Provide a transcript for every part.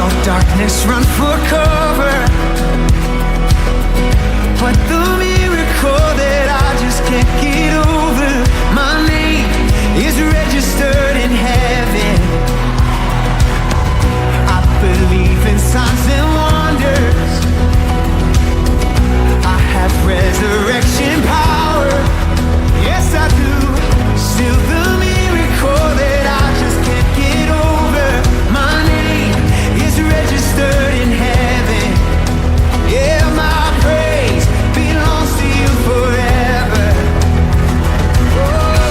saw darkness run for cover, but the miracle that I just can't get over, my name is registered in heaven. I believe in signs and wonders. I have resurrection power. Yes, I do. Still the miracle that I just can't get over, my name is registered in heaven. Yeah, my praise belongs to you forever. Oh,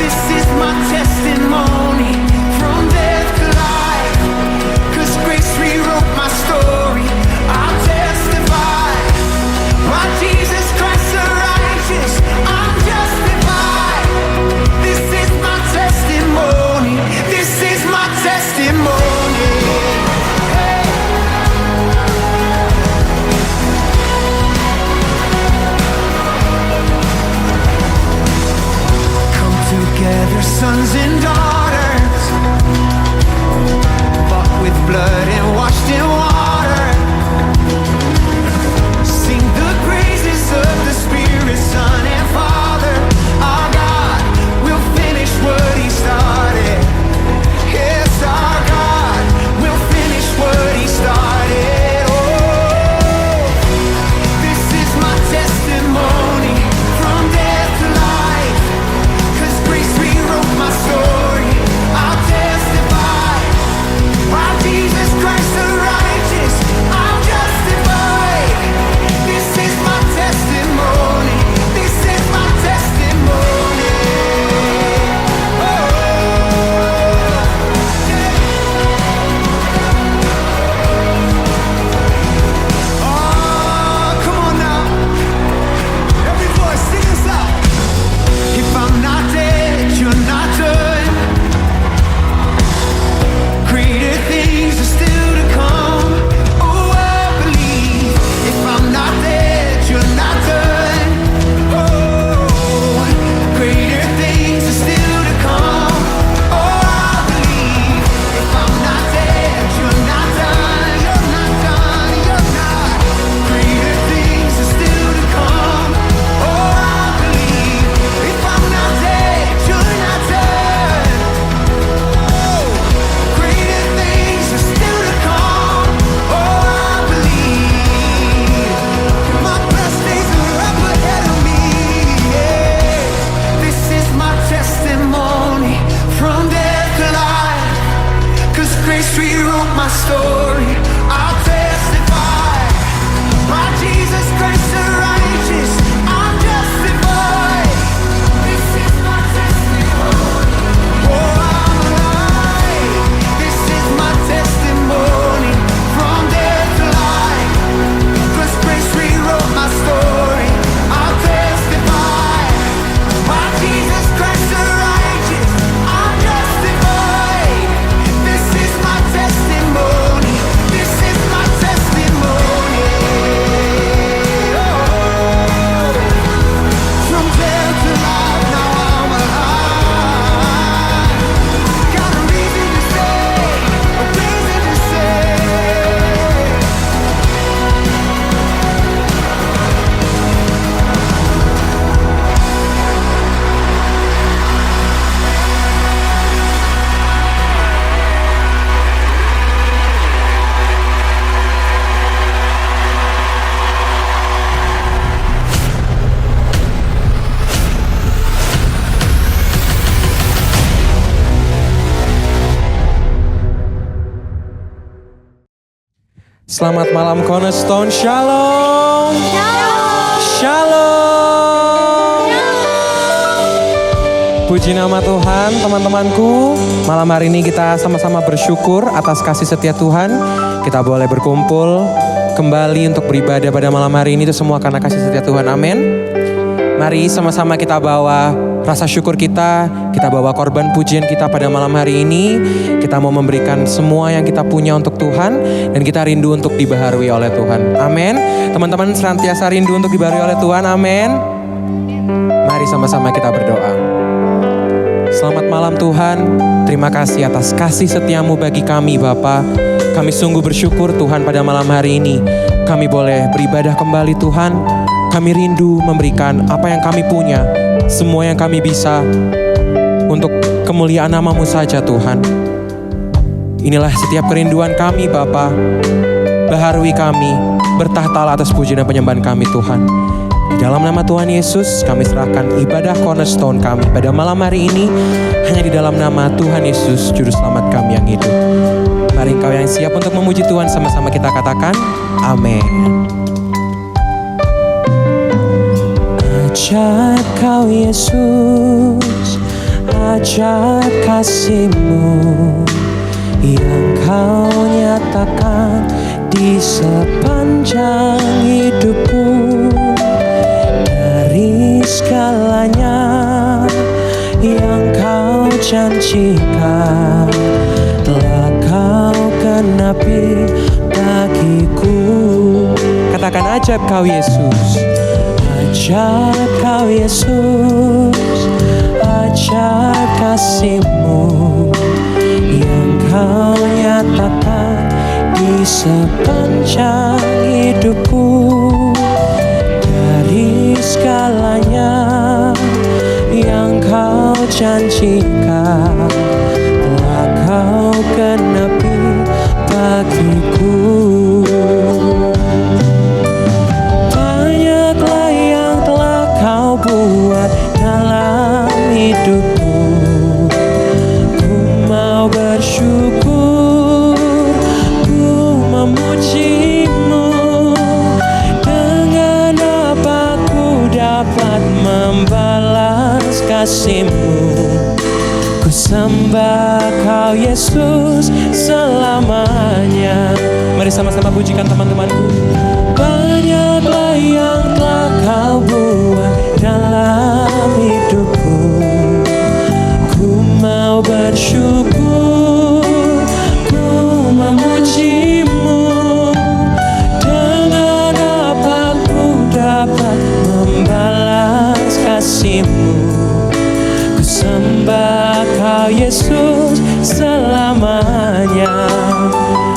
this is my testimony from death to life, 'cause grace rewrote my story. I'll testify, my Jesus Christ the righteous, I'm justified. This is my testimony, this is my testimony. Hey. Come together, sons and daughters, bought with blood and washed in water. Sing the praises of the Spirit, Son and Father. Our God will finish what He started. Yes, our God will finish what He started. Oh, this is my testimony from death to life, 'cause grace rewrote my story. I'll testify, by Jesus Christ the righteous, I'm justified. This is my testimony, this is my testimony. Oh, come on now. Every voice, sing this out. If I'm not dead, you're not done. Greater things are still to come. Oh, I believe. If I'm not dead, you're not done. Oh, greater things are still to come. Oh, I believe. If I'm not dead, you're not done. You're not done. You're not. Greater things are still to come. Oh, I believe. If I'm not dead, you're not done. Greater things are still to come. Oh, I believe. My best days are up ahead of me. Yeah. This is my testimony from death to life, 'cause grace rewrote my story. I'll testify, by Jesus Christ the righteous, I'm justified. This is my testimony. Oh, I'm alive. This is my testimony from death to life, 'cause grace rewrote my story. I'll testify, by Jesus Christ the righteous, I'm justified. This is my testimony, this is my testimony. Oh, from death to life, now I'm alive. Got a reason to say, a reason to say. Selamat malam Cornerstone, Shalom. Shalom. Puji nama Tuhan teman-temanku. Malam hari ini kita sama-sama bersyukur atas kasih setia Tuhan. Kita boleh berkumpul kembali untuk beribadah pada malam hari ini, itu semua karena kasih setia Tuhan. Amin. Mari sama-sama kita bawa rasa syukur kita bawa korban pujian kita pada malam hari ini. Kita mau memberikan semua yang kita punya untuk Tuhan, dan kita rindu untuk dibaharui oleh Tuhan. Amin. Teman-teman senantiasa rindu untuk dibaharui oleh Tuhan. Amin. Mari sama-sama kita berdoa. Selamat malam Tuhan, terima kasih atas kasih setiamu bagi kami Bapa. Kami sungguh bersyukur Tuhan pada malam hari ini kami boleh beribadah kembali Tuhan. Kami rindu memberikan apa yang kami punya, semua yang kami bisa untuk kemuliaan nama-Mu saja Tuhan. Inilah setiap kerinduan kami Bapa. Baharui kami, bertahtalah atas puji dan penyembahan kami Tuhan. Di dalam nama Tuhan Yesus kami serahkan ibadah cornerstone kami pada malam hari ini hanya di dalam nama Tuhan Yesus Juru Selamat kami yang hidup. Mari engkau yang siap untuk memuji Tuhan, sama-sama kita katakan amin. Ajaib kau Yesus, ajaib kasih-Mu yang kau nyatakan di sepanjang hidupku. Dari segalanya yang kau janjikan telah kau genapi bagiku. Katakan ajaib kau Yesus, ajaib kau Yesus, ajaib kasih-Mu yang kau nyatakan di sepanjang hidupku. Dari segalanya yang kau janjikan telah kau genapi bagiku. Banyaklah yang telah kau buat dalam hidupku. Ku mau bersyukur, ku memuji-Mu. Dengan apa ku dapat membalas kasih-Mu? Ku sembah kau Yesus selamanya. Mari sama-sama pujikan teman-temanku. Banyaklah yang telah kau buat dalam hidupku. Ku mau bersyukur, ku memuji-Mu. Dengan apa ku dapat membalas kasih-Mu? Ku sembah kau Yesus selamanya.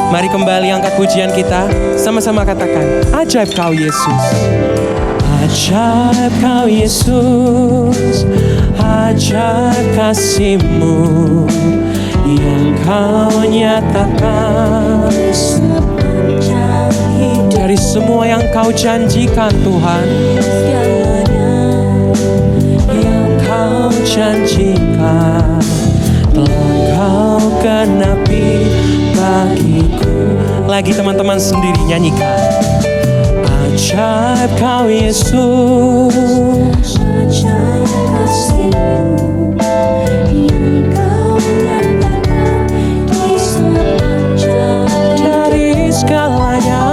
Mari kembali angkat pujian kita, sama-sama katakan ajaib kau Yesus. Ajaib kau Yesus, ajaib kasih-Mu yang kau nyatakan dari semua yang kau janjikan Tuhan. Yang kau janjikan telah kau genapi bagiku. Lagi teman-teman sendiri nyanyikan. Ajaib kau Yesus, ajaib kasih-Mu yang kau nyatakan di sepanjang dari segalanya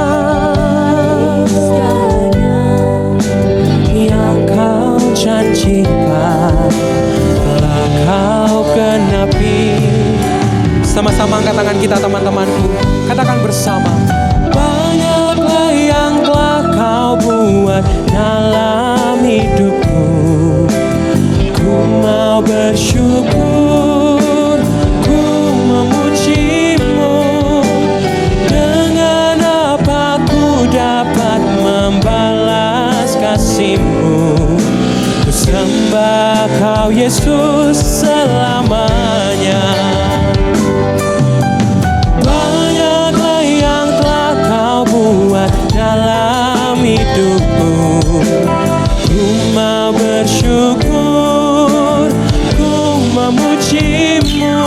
yang kau janjikan telah kau genapi. Sama-sama angkat tangan kita teman-temanku, katakan bersama. Banyaklah yang telah kau buat dalam hidupku. Ku mau bersyukur, ku memuji-Mu. Dengan apa ku dapat membalas kasih-Mu? Ku sembah kau Yesus selamanya. Banyaklah yang telah kau buat dalam hidupku. Ku mau bersyukur, ku memuji-Mu.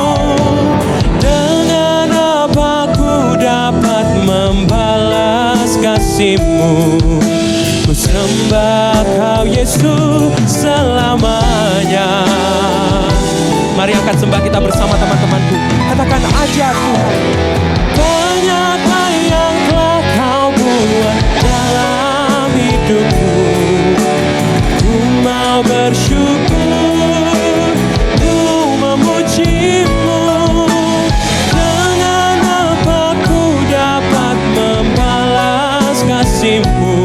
Dengan apa ku dapat membalas kasih-Mu? Ku sembah kau Yesus selamanya. Mari angkat sembah kita bersama teman-temanku. Katakan ajaib Tuhan. Banyaklah yang telah kau buat dalam hidupku. Ku mau bersyukur, ku memuji-Mu. Dengan apa ku dapat membalas kasih-Mu?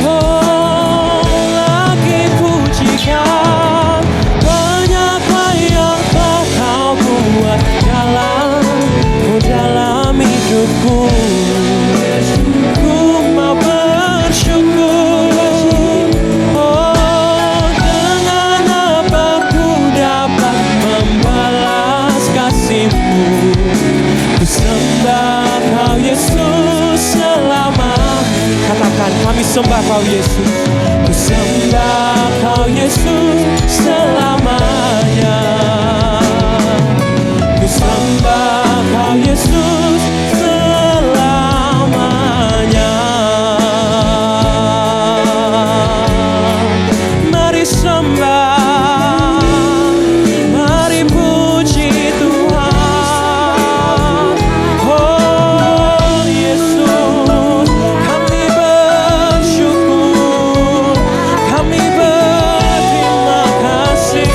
Oh, lagi pujikan. Banyaklah yang telah kau buat sembah Kau Yesus, ku sembah Kau Yesus selamanya. Ku sembah Kau Yesus selamanya. Mari sembah, mari puji Tuhan. Oh Yesus, kami bersyukur, kami berterima kasih.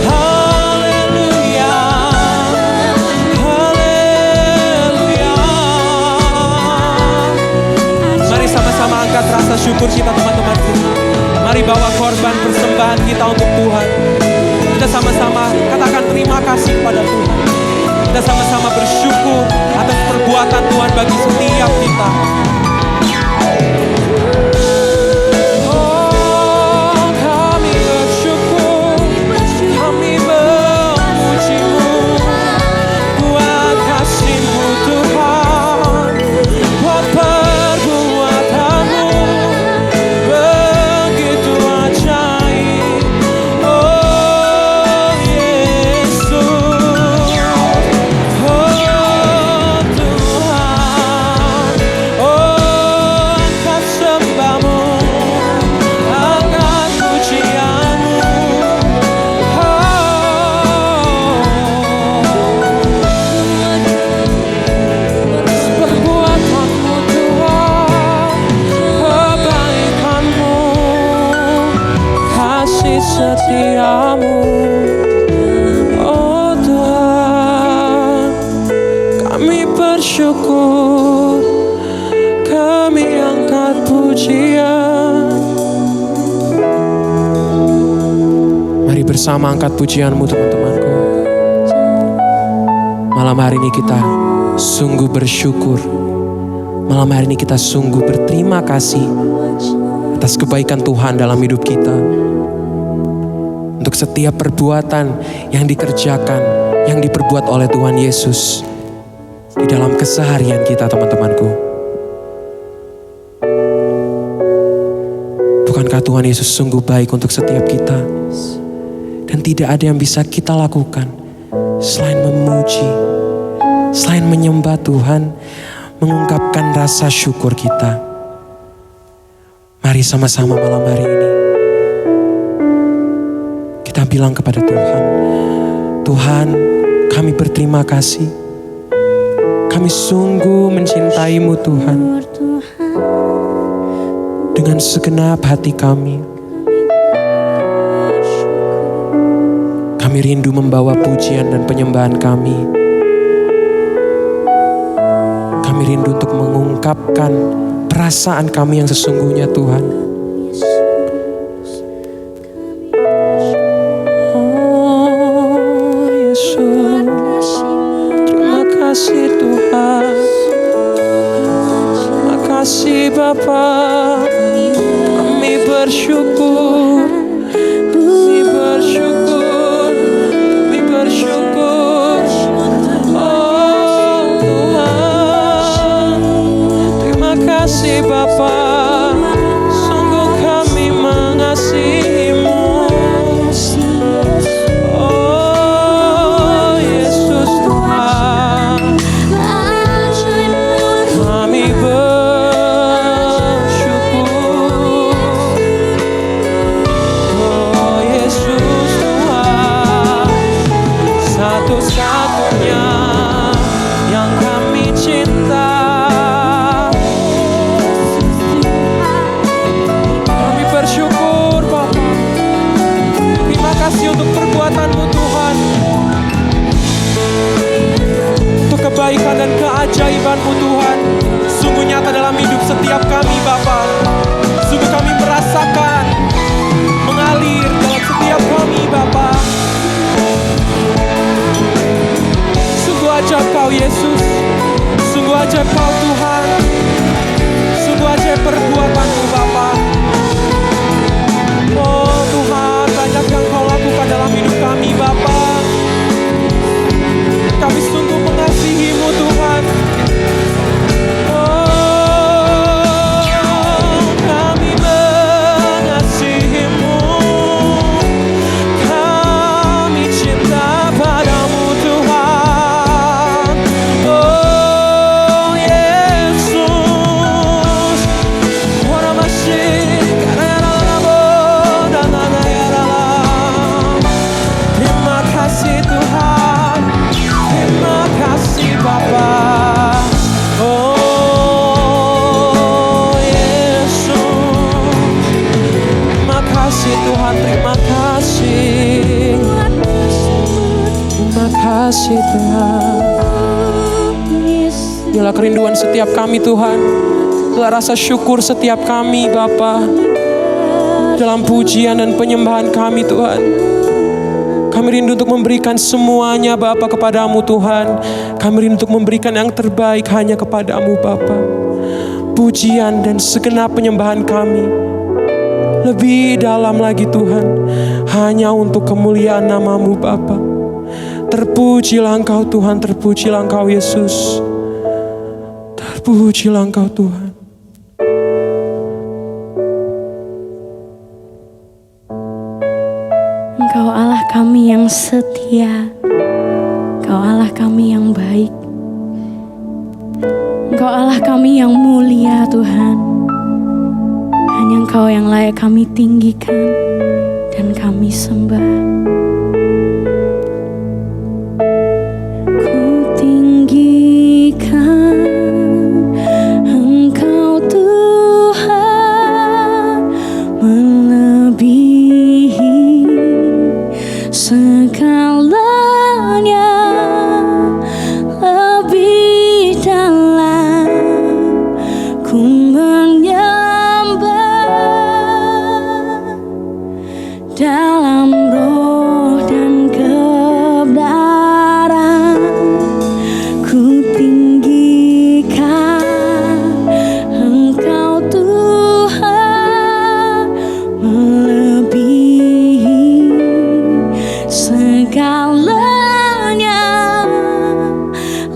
Haleluya, haleluya. Mari sama-sama angkat rasa syukur kita teman-temanku. Mari bawa korban persembahan kita untuk Tuhan. Kita sama-sama katakan terima kasih kepada Tuhan. Kita sama-sama bersyukur atas perbuatan Tuhan bagi setiap kita. Oh, kami bersyukur, kami memuji-Mu buat kasih-Mu Tuhan, buat perbuatan-Mu begitu ajaib. Oh Yesus, oh Tuhan, oh angkat sembah-Mu, angkat pujian-Mu. Perbuatan-Mu Tuhan, kebaikan-Mu, kasih setia-Mu. Oh Tuhan, kami bersyukur, kami angkat pujian. Mari bersama angkat pujian-Mu teman-temanku. Malam hari ini kita sungguh bersyukur. Malam hari ini kita sungguh berterima kasih atas kebaikan Tuhan dalam hidup kita. Untuk setiap perbuatan yang dikerjakan, yang diperbuat oleh Tuhan Yesus di dalam keseharian kita teman-temanku. Bukankah Tuhan Yesus sungguh baik untuk setiap kita? Dan tidak ada yang bisa kita lakukan selain memuji, selain menyembah Tuhan, mengungkapkan rasa syukur kita. Mari sama-sama malam hari ini kita bilang kepada Tuhan, Tuhan, kami berterima kasih. Kami sungguh mencintai-Mu Tuhan. Dengan segenap hati kami. Kami rindu membawa pujian dan penyembahan kami. Kami rindu untuk mengungkapkan perasaan kami yang sesungguhnya Tuhan. Oh Yesus, terima kasih Tuhan. Terima kasih Bapa. Kami bersyukur. Kami bersyukur. Kami bersyukur. Oh Tuhan, terima kasih Bapa. Sungguh kami mengasihi-Mu. Oh Yesus Tuhan, kami bersyukur. Oh Yesus Tuhan, satu-satunya yang kami cinta. Kami bersyukur Bapa. Terima kasih untuk perbuatan-Mu Tuhan, untuk kebaikan dan keajaiban-Mu Tuhan. Sungguh nyata dalam hidup setiap kami Bapa. Sungguh kami merasakan mengalir dalam setiap kami Bapa. Sungguh ajaib Kau Yesus, sungguh ajaib Kau Tuhan, sungguh ajaib perbuatan-Mu Bapa. Oh Tuhan, banyak yang Kau lakukan dalam hidup kami Bapa. Kami sungguh mengasihi-Mu Tuhan. kasih Tuhan. Biarlah kerinduan setiap kami Tuhan, biarlah rasa syukur setiap kami Bapa, dalam pujian dan penyembahan kami Tuhan. Kami rindu untuk memberikan semuanya Bapa kepadamu Tuhan. Kami rindu untuk memberikan yang terbaik hanya kepadamu Bapa. Pujian dan segenap penyembahan kami lebih dalam lagi Tuhan, hanya untuk kemuliaan namamu Bapa. Terpujilah Engkau Tuhan, terpujilah Engkau Yesus. Terpujilah Engkau Tuhan. Engkau Allah kami yang setia, Engkau Allah kami yang baik, Engkau Allah kami yang mulia Tuhan. Hanya Engkau yang layak kami tinggikan dan kami sembah. Ku tinggikan Engkau Tuhan, melebihi segalanya, lebih dalam ku menyembah, dalam roh dan kebenaran. Ku tinggikan Engkau Tuhan, melebihi segalanya,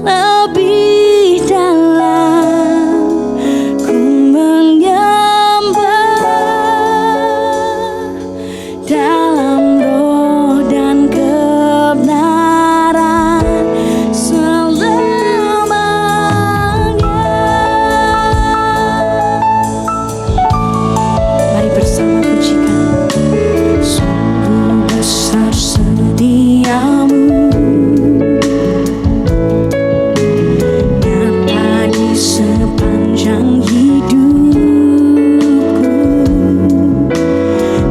lebih dalam ku menyembah, dalam roh dan kebenaran selamanya. Mari bersama pujikan. Sungguh besar setiamu, nyata di sepanjang hidupku.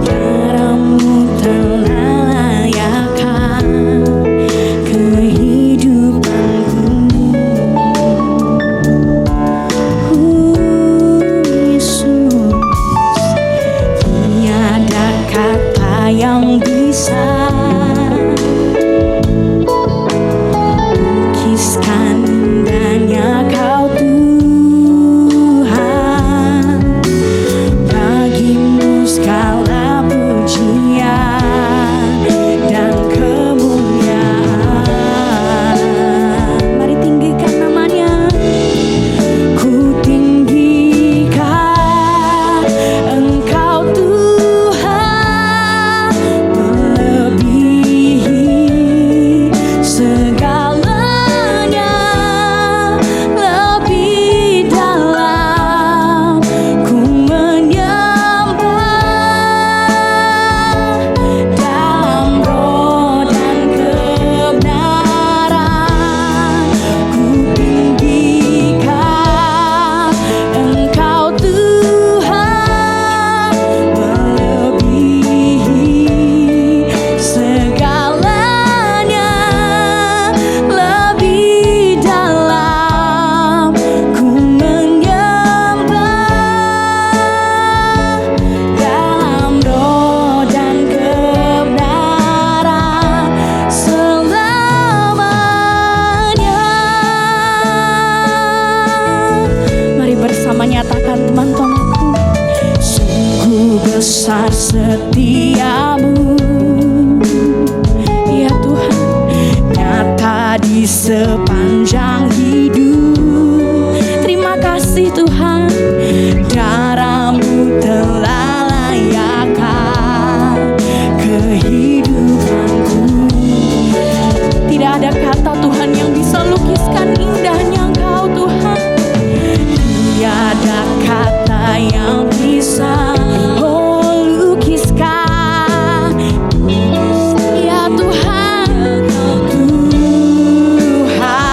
Daramu telah layakkan kehidupanku. Yesus, tiada kata yang bisa lukiskan indahnya Kau Tuhan. Bagimu segala pujian dan kemuliaan. Mari tinggikan namanya. Ku tinggikan Engkau Tuhan, melebihi segalanya, lebih dalam ku menyembah, dalam roh dan kebenaran. Ku tinggikan Engkau Tuhan, melebihi segalanya, lebih dalam ku menyembah, dalam roh dan kebenaran selamanya. Mari bersama nyatakan teman-temanku. Sungguh besar setiamu, ya Tuhan, nyata di sepanjang hidup. Terima kasih Tuhan, daramu telah layakkan kehidupanku. Tidak ada kata Tuhan yang bisa lukiskan indahnya Engkau Tuhan. Tiada kata yang bisa lukiskan, ya Tuhan, Tuhan.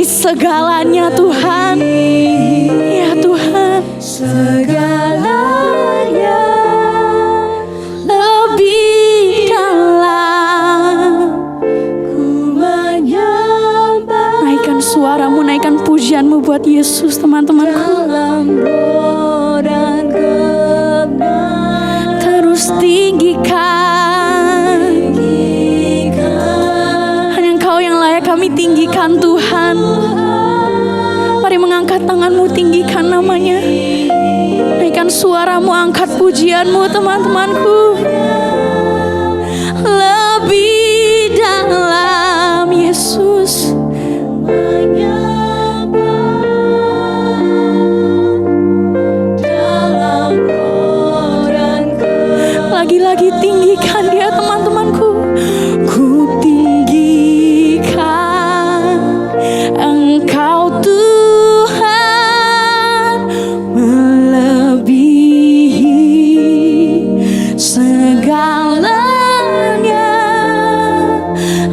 segalanya Tuhan. Ya Tuhan, segalanya lebih dalam. Ku menyembah. Naikkan suaramu, naikkan pujianmu buat Yesus, teman-temanku. Terus tinggikan. Hanya Engkau yang layak kami tinggikan Tuhan. Mari mengangkat tanganmu, tinggikan namanya. Naikkan suaramu, angkat pujianmu teman-temanku. Lebih dalam Yesus. Lagi-lagi tinggikan dia teman-temanku. Ku tinggikan Engkau Tuhan, melebihi segalanya,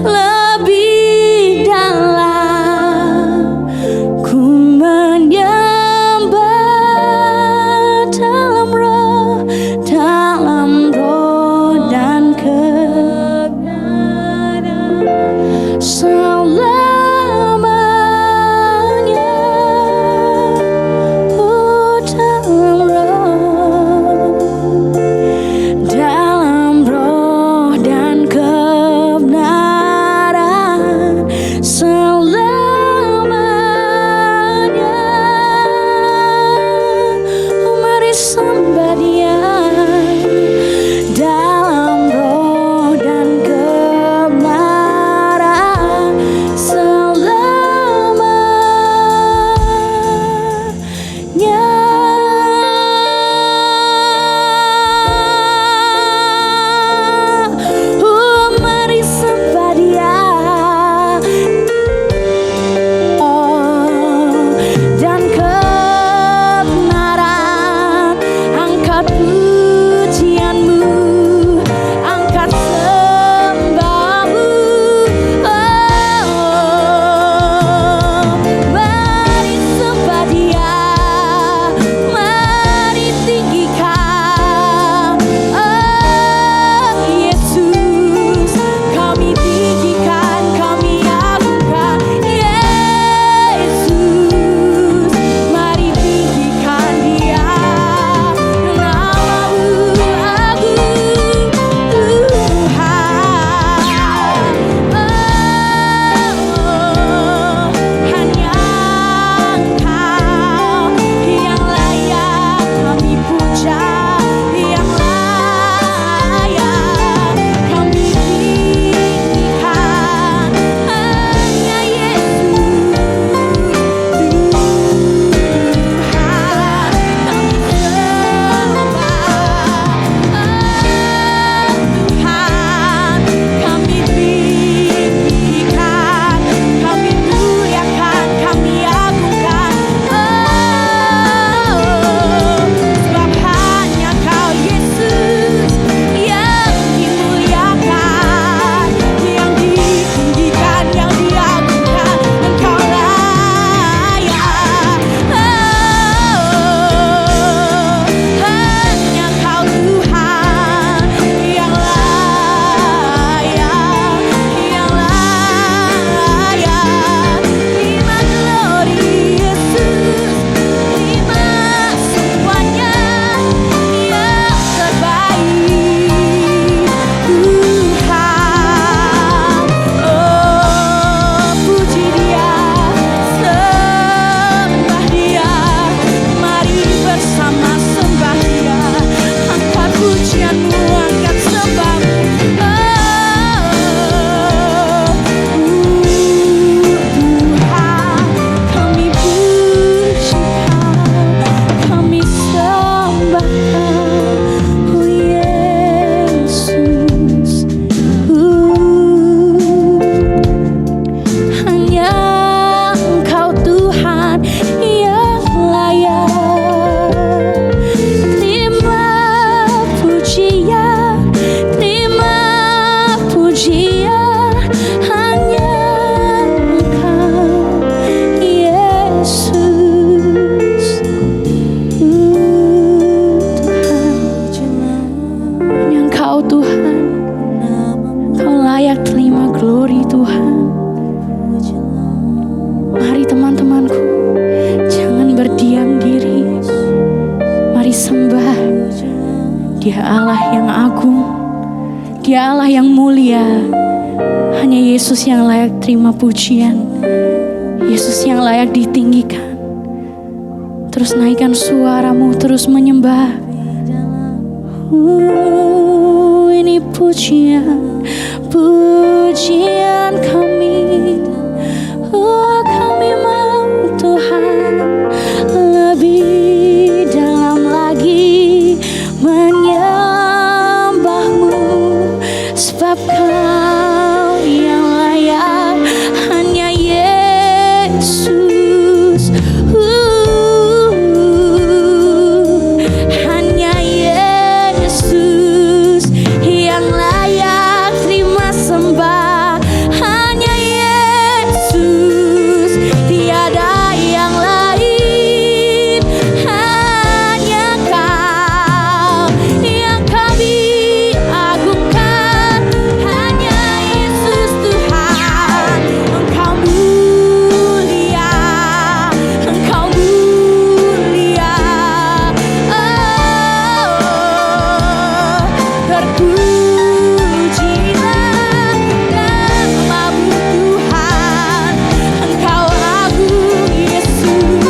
lebih dalam. Ku menyembah dalam roh dan layak terima glory Tuhan. Mari teman-temanku, jangan berdiam diri. Mari sembah. Dia Allah yang agung, Dia Allah yang mulia. Hanya Yesus yang layak terima pujian, Yesus yang layak ditinggikan. Terus naikkan suaramu, terus menyembah. Ini pujian, pujian kami. Kami mau Tuhan lebih dalam lagi menyembah-Mu, sebab Kau yang layak, hanya Yesus. Hanya Yesus yang layak terima sembah. Hanya Yesus, tiada yang lain. Hanya Kau yang kami agungkan. Hanya Yesus Tuhan, Engkau mulia, Engkau mulia. Terpujilah nama-Mu Tuhan. Engkau agung Yesus,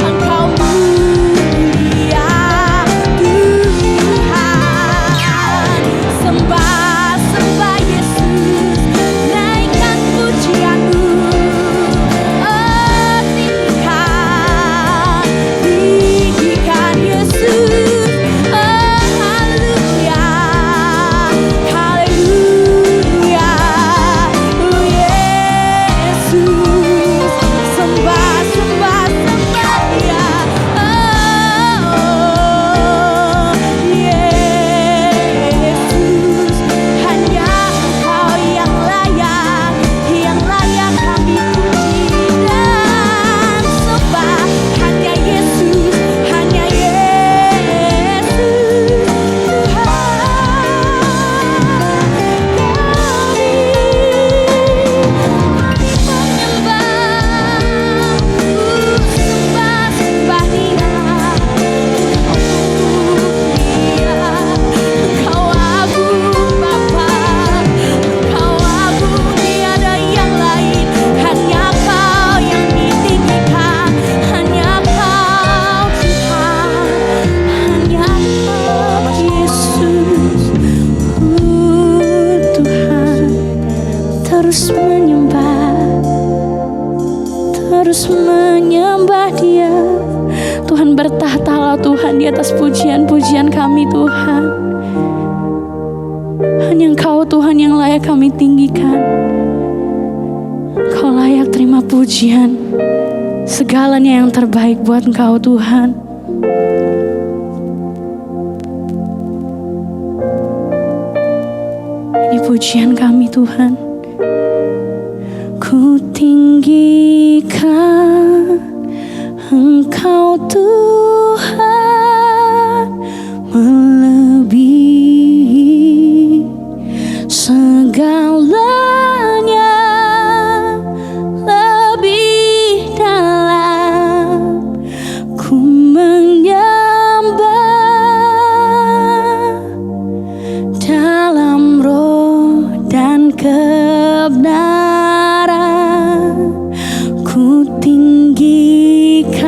Engkau mulia Tuhan. Sembah, sembah Yesus, naikkan pujian-Mu. Tinggikan Yesus. Haleluya, haleluya. Yesus, sembah, sembah, sembah Dia. Yesus, hanya Engkau yang layak kami puji dan sembah. Hanya Yesus, hanya Yesus Engkau agung Bapa, Engkau agung, tiada yang lain. Hanya Kau yang ditinggikan, hanya Kau Tuhan, hanya Kau Yesus. Tuhan, terus menyembah Dia. Tuhan, bertahtalah Tuhan di atas pujian-pujian kami Tuhan. Hanya Engkau Tuhan yang layak kami tinggikan. Kau layak terima pujian, segalanya yang terbaik buat Engkau Tuhan. Ini pujian kami Tuhan. Ku tinggikan Engkau Tuhan, melebihi segalanya, lebih dalam ku menyembah dalam roh dan kebenaran. Ku tinggikan,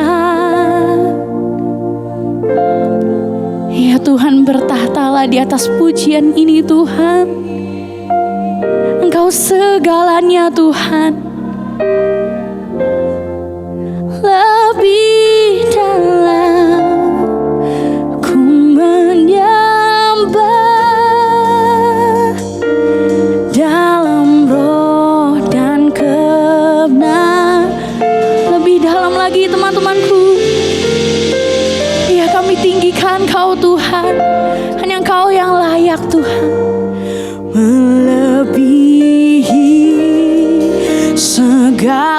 ya Tuhan, bertahtalah di atas pujian ini Tuhan. Engkau segalanya Tuhan, lebih dalam ku menyembah dalam roh dan kebenaran. Lebih dalam lagi teman-temanku, ya kami tinggikan Kau Tuhan. Hanya Engkau yang layak Tuhan, melebihi segala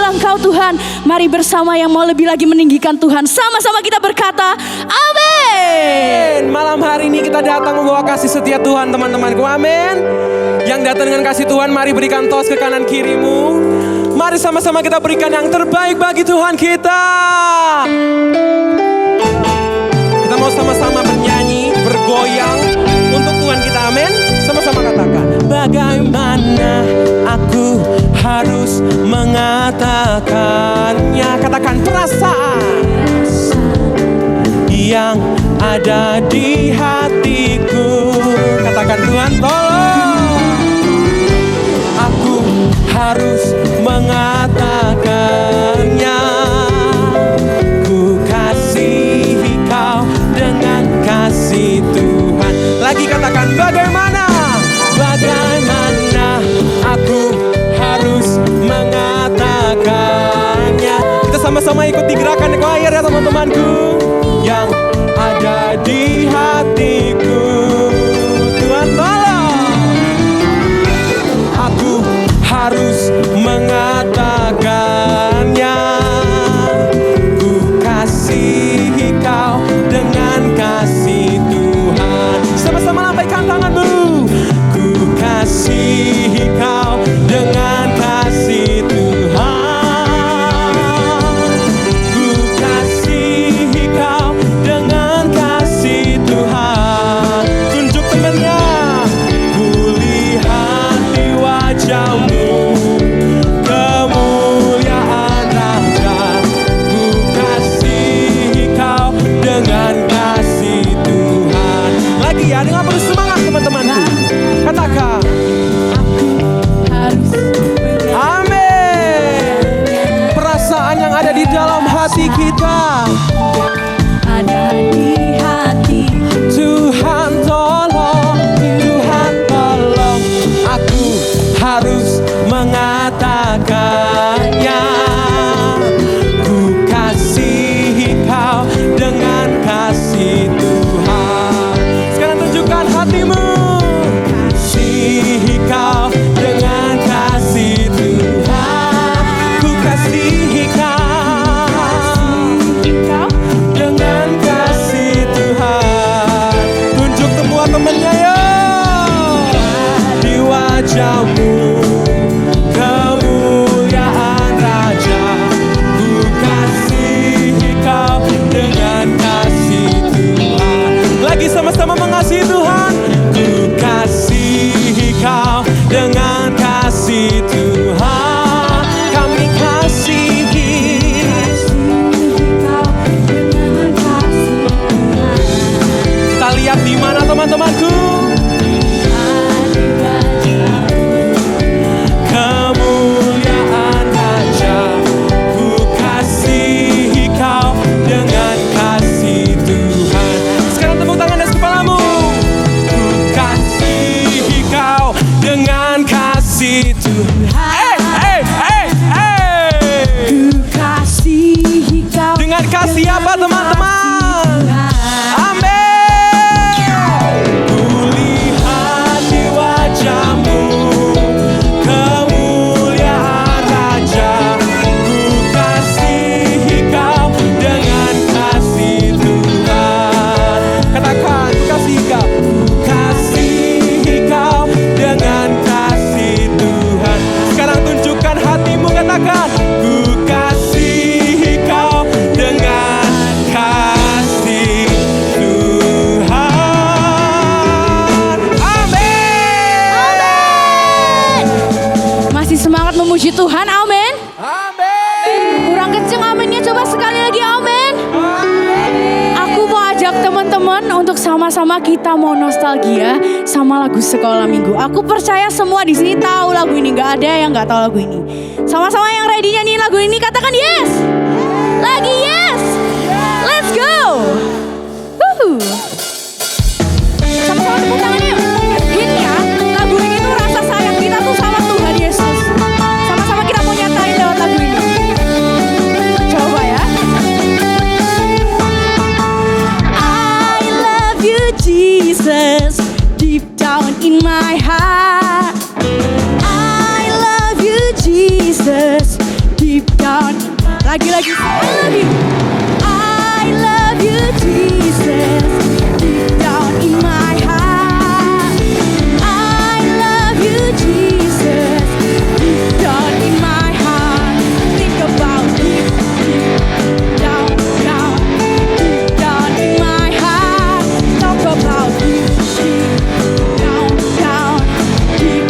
adalah Engkau Tuhan. Mari bersama yang mau lebih lagi meninggikan Tuhan. Sama-sama kita berkata, amin. Malam hari ini kita datang membawa kasih setia Tuhan teman-temanku, amin. Yang datang dengan kasih Tuhan, mari berikan tos ke kanan kirimu. Mari sama-sama kita berikan yang terbaik bagi Tuhan kita. Kita mau sama-sama bernyanyi, bergoyang untuk Tuhan kita, amin. Sama-sama katakan, bagaimana aku harus mengatakannya. Katakan perasaan yang ada di hatiku. Katakan Tuhan tolong, aku harus mengatakannya. Ku kasihi kau dengan kasih Tuhan. Lagi katakan bagaimana aku harus mengatakannya. Kita sama-sama ikuti gerakan choir ya teman-temanku. Yang ada di hatiku, Tuhan tolong, aku harus mengatakannya. Ku kasihi kau dengan kasih Tuhan. Sama-sama lambaikan tanganmu. Ku kasihi kau dengan kasih Tuhan. Ku kasihi kau dengan kasih Tuhan. Tunjuk temannya. Ku lihat di wajahmu kemuliaan Raja. Ku kasihi kau dengan kasih Tuhan. Lagi ya, dengan penuh semangat teman-temanku. Katakan amin. Perasaan yang ada di dalam hati kita, Ada di hati. Tuhan tolong, Tuhan tolong, aku harus mengatakannya. Ku kasihi kau dengan kasih Tuhan. Sekarang tunjukkan hatimu. Kasihi kau dengan kasih Tuhan. Ku kasihi kau dengan kasih Tuhan. Tunjuk semua temennya yo. Di wajahmu kemuliaan Raja. Ku kasihi kau dengan kasih Tuhan. Lagi sama-sama mengasihi Tuhan. Ku kasihi kau dengan kasih Tuhan. Kami kasihi. Kita lihat di mana teman-temanku? Kemuliaan Raja. Ku kasihi kau dengan kasih Tuhan. Sekarang tepuk tangan dari kepalamu. Ku kasihi kau dengan kasih Tuhan. Ku kasihi kau Dengan kasih apa teman-teman? Amin. Ku lihat di wajahmu kemuliaan Raja. Ku kasihi kau dengan kasih Tuhan. Katakan, ku kasihi kau. Ku kasihi kau dengan kasih Tuhan. Sekarang tunjukkan hatimu, katakan, ku kasihi kau dengan kasih Tuhan. Amin. Masih semangat memuji Tuhan, amin. Amin. Kurang kenceng aminnya, coba sekali lagi amin. Aku mau ajak teman-teman untuk sama-sama kita mau nostalgia sama lagu sekolah minggu. Aku percaya semua di sini tahu lagu ini, nggak ada yang nggak tahu lagu ini. Sama-sama yang ready nyanyi lagu ini katakan yes. Lagi yes. Let's go. Woohoo. Sama-sama tepuk tangan yuk. Gini ya, lagu ini tuh rasa sayang kita tuh sama Tuhan Yesus. Sama-sama kita mau nyatain lewat lagu ini. Coba ya. I love you Jesus, deep down in my heart. I love you Jesus, deep down Lagi. I love you Jesus, deep down in my heart. I love you Jesus, deep down in my heart. Think about deep down in my heart. Talk about deep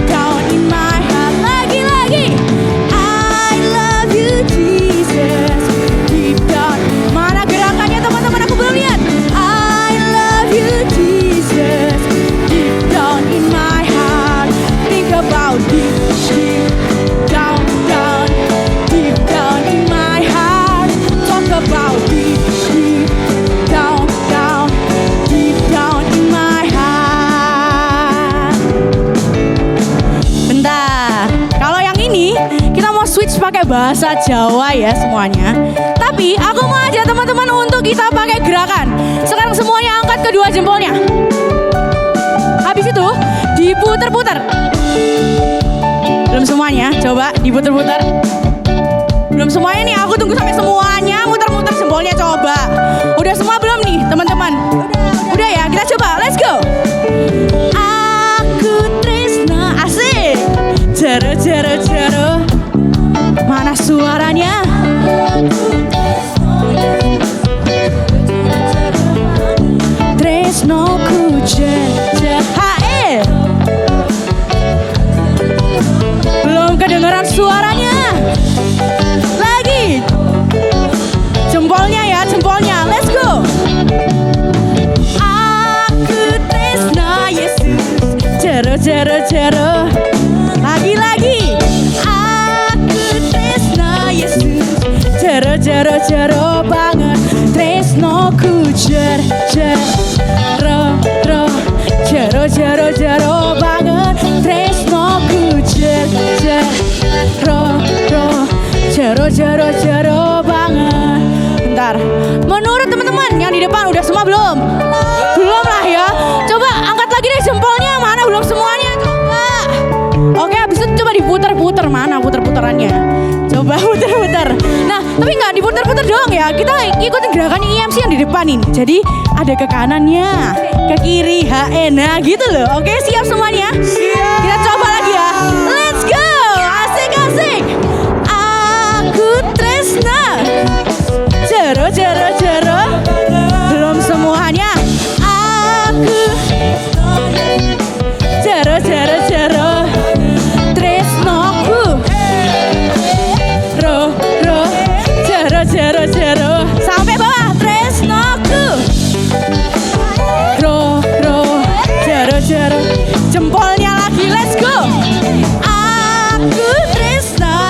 down in my heart. Lagi. I love you Jesus, deep down. Mana gerakannya teman-teman, aku belum lihat. I love you Jesus, deep down in my heart. Think about deep down in my heart. Talk about deep down in my heart. Bentar, kalau yang ini kita mau switch pakai bahasa Jawa ya semuanya. Tapi aku mau ajak teman-teman untuk kita pakai gerakan. Sekarang semuanya angkat kedua jempolnya. Habis itu diputer-puter. Belum semuanya, coba diputer-puter. Belum semuanya nih, aku tunggu sampai semuanya muter-muter jempolnya coba. Udah semua belum nih teman-teman? Udah ya, kita coba, let's go. Aku tresna, asik. Jero. Mana suaranya? Tresno ku hae. Belum kedengeran suaranya. Lagi. Jempolnya ya, jempolnya. Let's go. Aku tresna Yesus. Jero. Lagi. Aku tresna Yesus. Jero banget. Tresno ku jero banget. Tresno ku jero banget. Bentar, menurut teman-teman yang di depan udah semua belum? Belum lah ya. Coba angkat lagi deh jempolnya, mana belum semuanya, coba. Oke, habis itu coba diputer-puter, mana puter-puterannya? Coba puter-puter. Nah, tapi nggak diputer-puter doang ya. Kita ikutin gerakan IMC yang di depan ini. Jadi ada ke kanannya, ke kiri, nah gitu loh. Oke, siap semuanya? Siap. Kita coba lagi ya. Let's go. Asik. Aku tresna. Jero. Belum semuanya. Aku jero. Tresnoku. Jero. Sampai bawah. Tresnoku. Jero. Jempolnya lagi, let's go. Aku tresna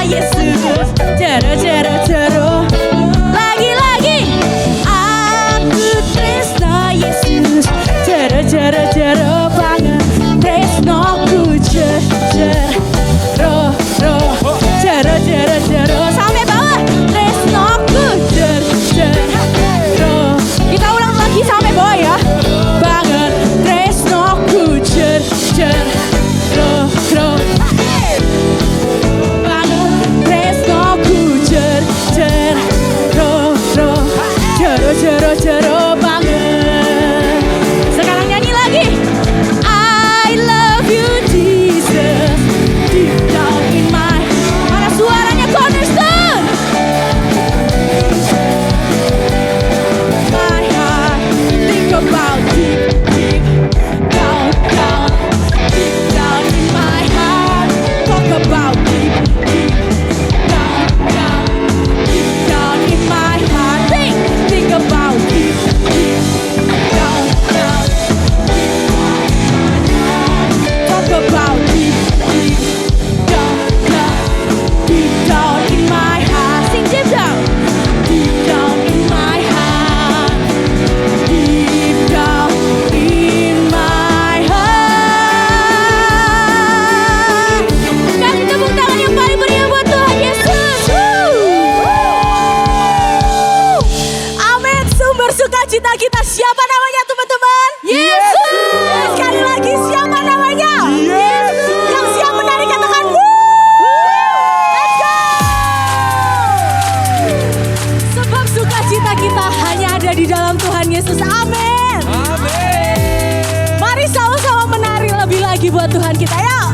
buat Tuhan kita, yuk.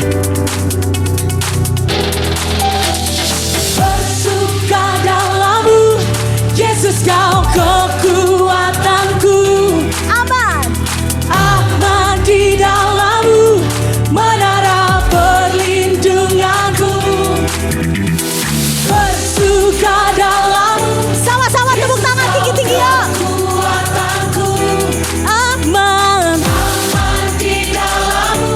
Bersuka dalam-Mu, Yesus Kau kekuatanku. Aman. Aman di dalam-Mu, menara perlindunganku. Bersuka dalam-Mu, Sama-sama tepuk tangan tinggi-tinggi, yuk. kekuatanku. Aman. Aman di dalam-Mu,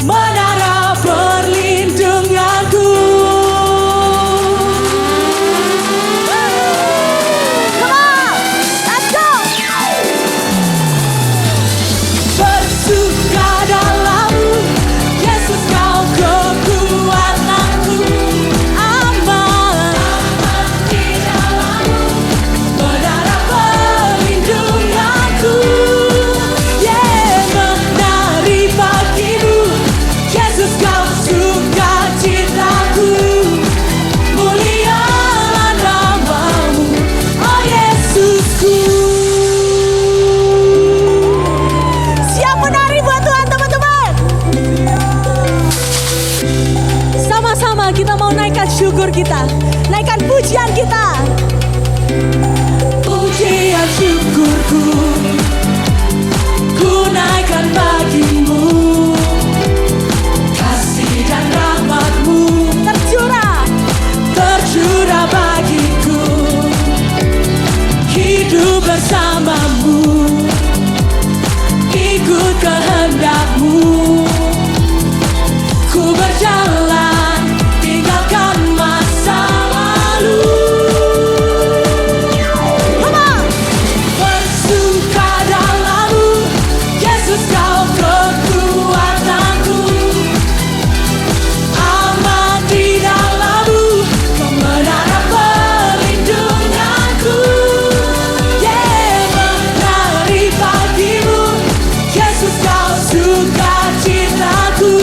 menara perlindunganku. Come on, let's go. Bersuka dalam-Mu, Yesus Kau kekuatanku. Aman. Aman di dalam-Mu, menara perlindunganku. Menari bagimu, Yesus Kau sukacitaku. Mulialah nama-Mu, oh Yesusku. Siap menari buat Tuhan, teman-teman. Sama-sama kita mau naikkan syukur kita, naikkan pujian kita. Pujian syukurku ku naikkan bagimu. Kasih dan rahmat-Mu tercurah bagiku. Hidup bersama-Mu, ikut kehendak-Mu. Ku berjalan tinggalkan masa lalu. Come on. Bersuka dalam-Mu, Yesus Kau kekuatanku. Aman di dalam-Mu, Kau menara perlindunganku. Menari bagimu, Yesus Kau sukacitaku.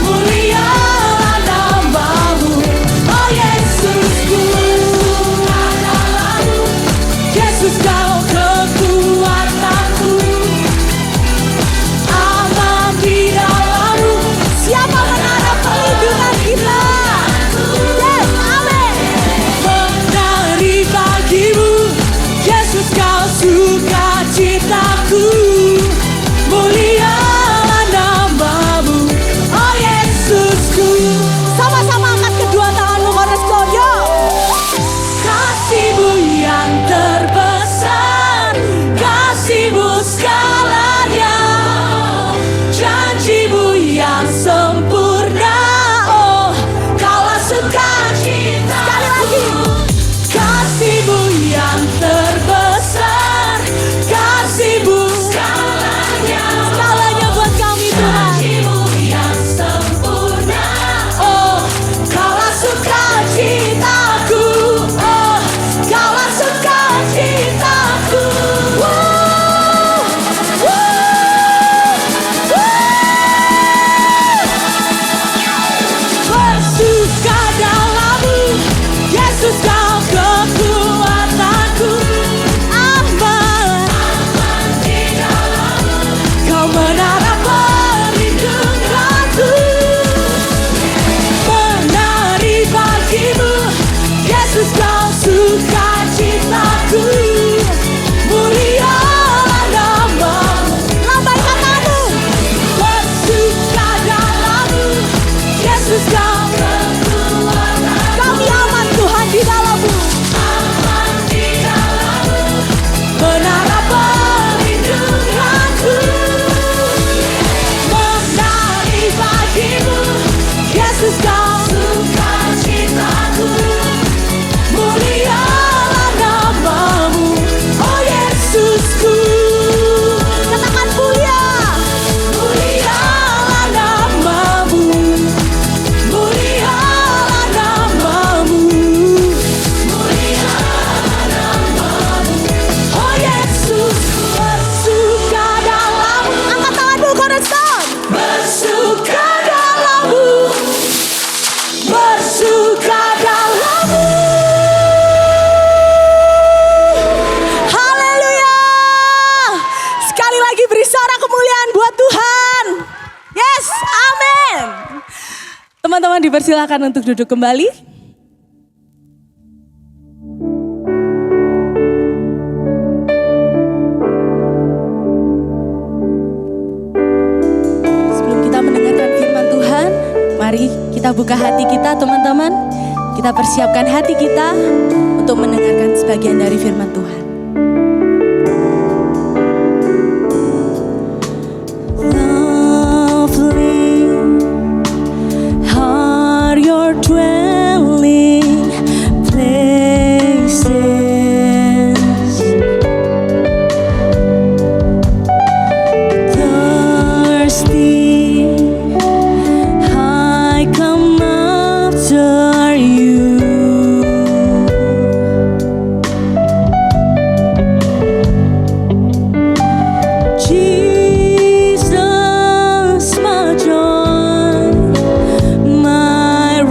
Mulialah nama-Mu, oh Yesusku. Dalam-Mu, Yesus Kau kekuatanku. Aman di dalam-Mu, Siapa menara perlindungan kita? Yes, amin. menari bagimu, Yesus Kau sukacitaku. Mulialah nama-Mu, oh Yesusku. Sama-sama angkat kedua tanganmu, chorus go, yuk. Kasih-Mu yang terbesar, kasih-Mu segalanya. Janji-Mu yang sempurna, oh Kaulah sukacitaku. Sekali lagi. Kasih-Mu yang terbesar, kasih-Mu Teman-teman dipersilakan untuk duduk kembali. Sebelum kita mendengarkan firman Tuhan, mari kita buka hati kita teman-teman. Kita persiapkan hati kita untuk mendengarkan sebagian dari firman Tuhan. Dwelling places, thirsty, I come after you. Jesus, my joy, my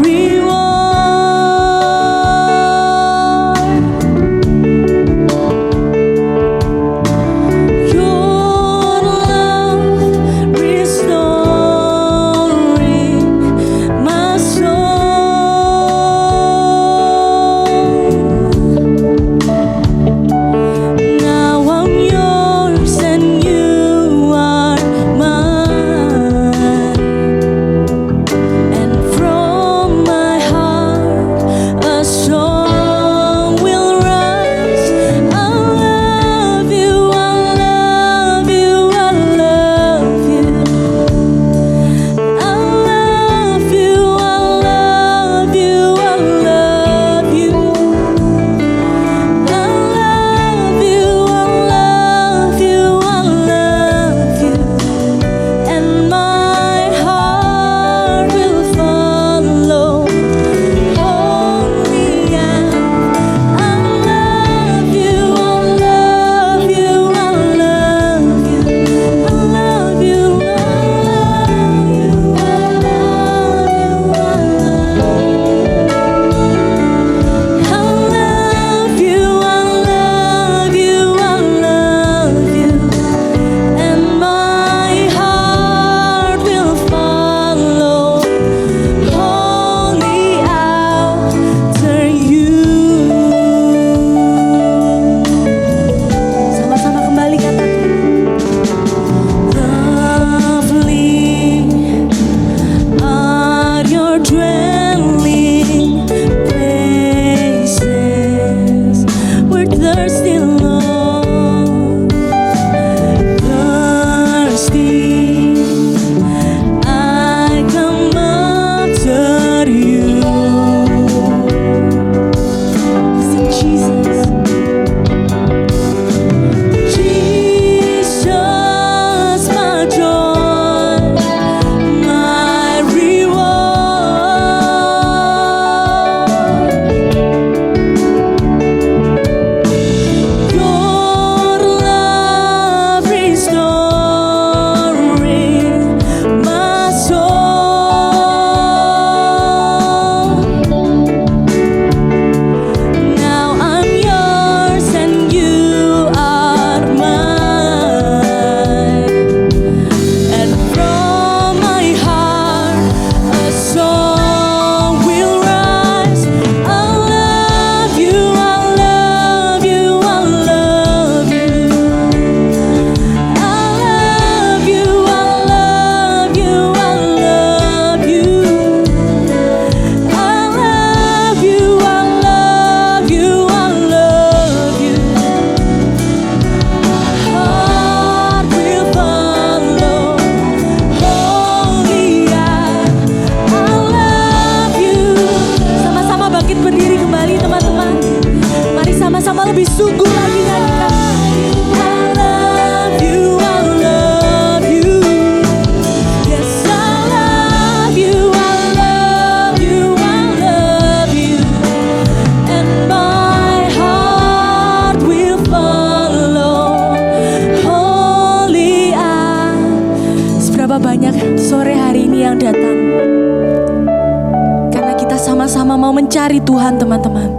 mau mencari Tuhan, teman-teman.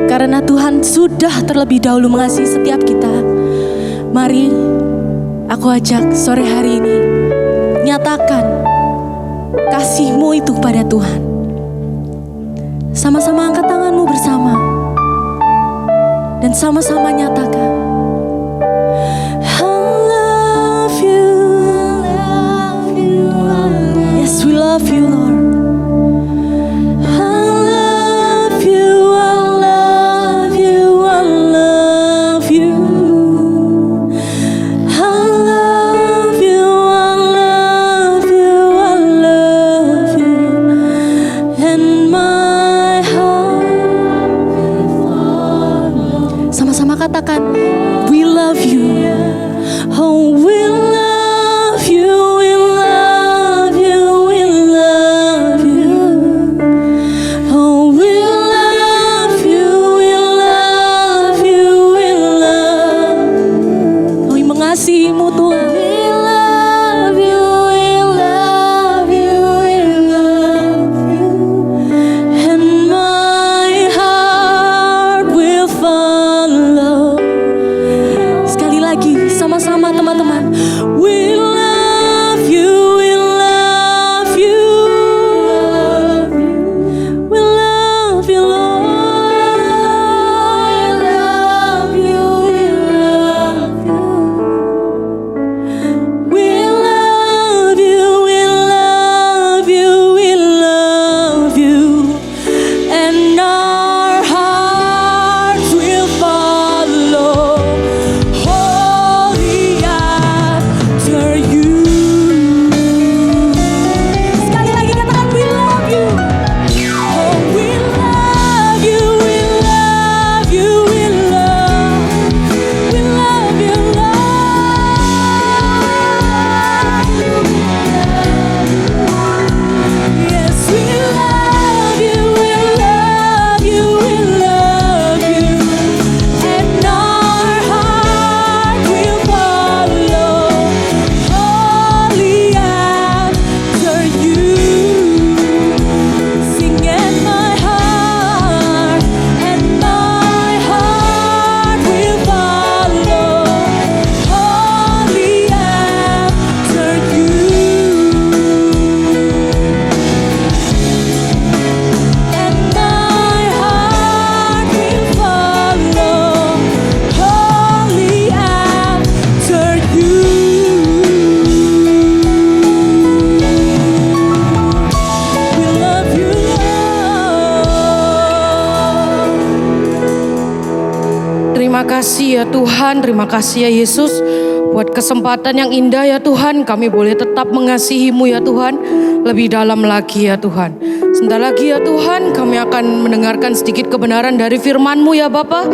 Karena Tuhan sudah terlebih dahulu mengasihi setiap kita. Mari aku ajak sore hari ini, nyatakan kasih-Mu itu pada Tuhan. Sama-sama angkat tanganmu bersama. Dan sama-sama nyatakan. I love you. Yes, we love you, Lord. I love you, I love you, I love you. I love you, I love you, I love you. And my heart. Sama-sama katakan, we love you. Oh, we love you, we love you, we love you. Oh, we love you, we love you, we love. Kami mengasihi-Mu Tuhan. We love you, we love you, we love you. And my heart will follow. Sekali lagi, sama-sama teman-teman. We love you, we love you. We love you, Lord. We love you, we love you. We love you, we love you, we love you. And our hearts will follow. Holy after you. Sekali lagi katakan, we love you. Oh, we love you, we love you, we love you, Lord. Yes, we love you, we love you, we love you. And our heart will follow. Holy after you. Sing and my heart will follow. Holy after you. And my heart will follow. Holy after you. We love you, Lord. Terima kasih ya Tuhan, terima kasih ya Yesus buat kesempatan yang indah ya Tuhan. Kami boleh tetap mengasihi-Mu ya Tuhan, lebih dalam lagi ya Tuhan. Sebentar lagi ya Tuhan, kami akan mendengarkan sedikit kebenaran dari firman-Mu ya Bapa.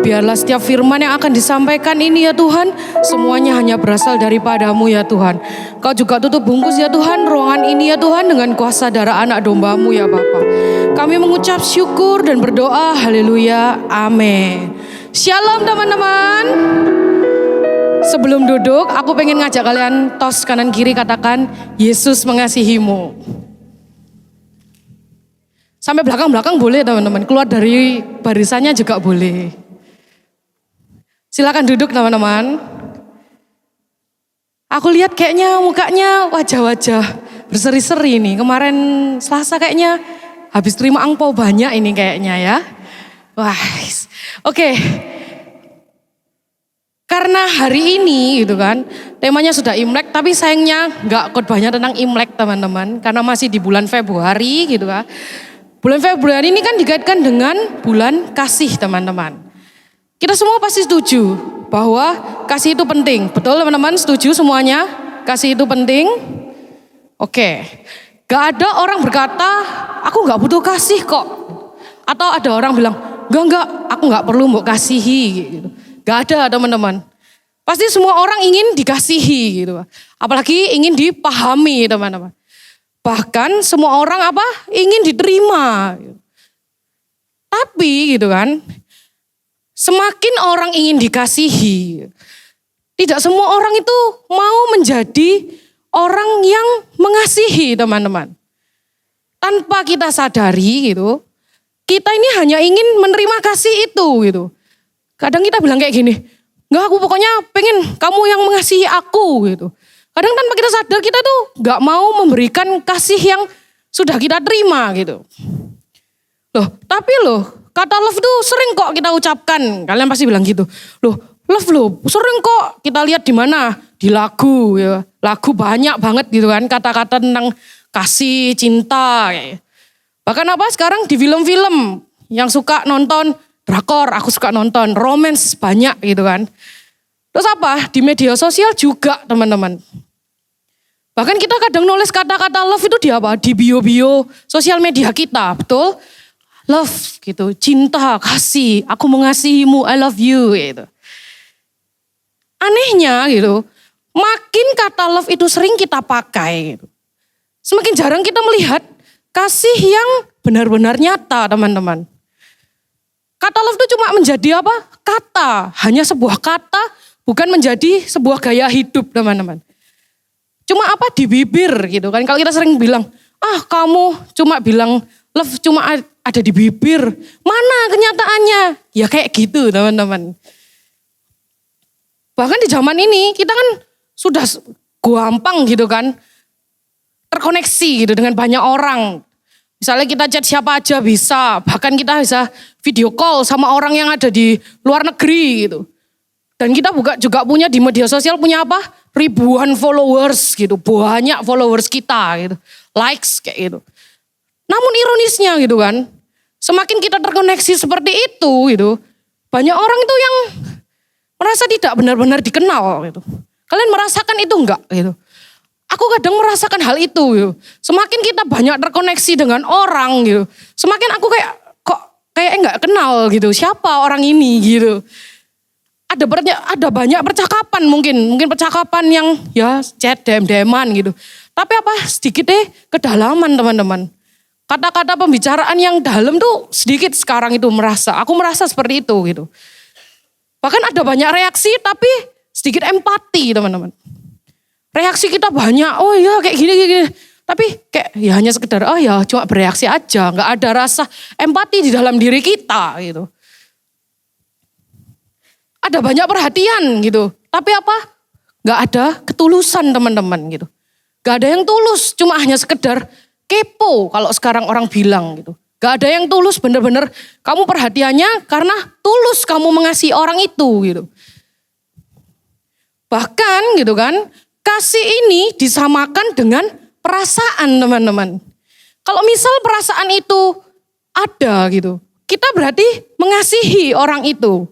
Biarlah setiap firman yang akan disampaikan ini ya Tuhan, semuanya hanya berasal daripada-Mu ya Tuhan. Kau juga tutup bungkus ya Tuhan ruangan ini ya Tuhan dengan kuasa darah anak domba-Mu ya Bapa. Kami mengucap syukur dan berdoa, haleluya, amin. Shalom teman-teman. Sebelum duduk, aku pengen ngajak kalian tos kanan kiri, katakan Yesus mengasihimu. Sampai belakang-belakang boleh teman-teman, keluar dari barisannya juga boleh. Silakan duduk teman-teman. Aku lihat kayaknya mukanya wajah-wajah berseri-seri nih. Kemarin Selasa kayaknya habis terima angpau banyak ini kayaknya ya. Wah, oke. Karena hari ini gitu kan, temanya sudah Imlek, tapi sayangnya nggak khotbahnya tentang Imlek teman-teman, karena masih di bulan Februari gitu kan. Bulan Februari ini kan dikaitkan dengan bulan kasih teman-teman. Kita semua pasti setuju bahwa kasih itu penting, betul teman-teman? Setuju semuanya? Kasih itu penting? Oke, gak ada orang berkata, aku gak butuh kasih kok. Atau ada orang bilang, enggak, aku gak perlu mau kasihi gitu. Gak ada teman-teman. Pasti semua orang ingin dikasihi gitu. Apalagi ingin dipahami teman-teman. Bahkan semua orang apa? Ingin diterima. Tapi gitu kan, semakin orang ingin dikasihi, tidak semua orang itu mau menjadi orang yang mengasihi teman-teman. Tanpa kita sadari gitu, kita ini hanya ingin menerima kasih itu gitu. Kadang kita bilang kayak gini, enggak, aku pokoknya pengen kamu yang mengasihi aku gitu. Kadang tanpa kita sadar kita tuh gak mau memberikan kasih yang sudah kita terima gitu. Loh, tapi kata love tuh sering kok kita ucapkan. Kalian pasti bilang gitu. Love sering kok kita lihat di mana? Di lagu ya. Lagu banyak banget gitu kan kata-kata tentang kasih, cinta. Bahkan sekarang di film-film yang suka nonton drakor, aku suka nonton romance banyak gitu kan. Terus di media sosial juga teman-teman. Bahkan kita kadang nulis kata-kata love itu di bio-bio sosial media kita, betul? Love gitu, cinta, kasih, aku mengasihimu, I love you gitu. Anehnya gitu, makin kata love itu sering kita pakai gitu. Semakin jarang kita melihat kasih yang benar-benar nyata teman-teman. Kata love itu cuma menjadi kata, hanya sebuah kata, bukan menjadi sebuah gaya hidup teman-teman. Cuma di bibir gitu kan. Kalau kita sering bilang, kamu cuma bilang love cuma ada di bibir. Mana kenyataannya? Ya kayak gitu teman-teman. Bahkan di zaman ini kita kan sudah gampang gitu kan. Terkoneksi gitu dengan banyak orang. Misalnya kita chat siapa aja bisa. Bahkan kita bisa video call sama orang yang ada di luar negeri gitu. Dan kita juga punya di media sosial punya ribuan followers gitu. Banyak followers kita gitu. Likes kayak gitu. Namun ironisnya gitu kan. Semakin kita terkoneksi seperti itu gitu. Banyak orang itu yang merasa tidak benar-benar dikenal gitu. Kalian merasakan itu enggak gitu. Aku kadang merasakan hal itu gitu. Semakin kita banyak terkoneksi dengan orang gitu. Semakin aku kayak enggak kenal gitu. Siapa orang ini gitu. Ada banyak percakapan mungkin percakapan yang ya chat DM-an gitu. Tapi sedikit kedalaman teman-teman. Kata-kata pembicaraan yang dalam tuh sedikit sekarang itu aku merasa seperti itu gitu. Bahkan ada banyak reaksi tapi sedikit empati teman-teman. Reaksi kita banyak, oh iya kayak gini. Tapi kayak ya hanya sekedar cuma bereaksi aja. Gak ada rasa empati di dalam diri kita gitu. Ada banyak perhatian gitu. Tapi gak ada ketulusan teman-teman gitu. Gak ada yang tulus, cuma hanya sekedar kepo kalau sekarang orang bilang gitu. Gak ada yang tulus bener-bener kamu perhatiannya karena tulus kamu mengasihi orang itu gitu. Bahkan gitu kan, kasih ini disamakan dengan perasaan teman-teman. Kalau misal perasaan itu ada gitu, kita berarti mengasihi orang itu.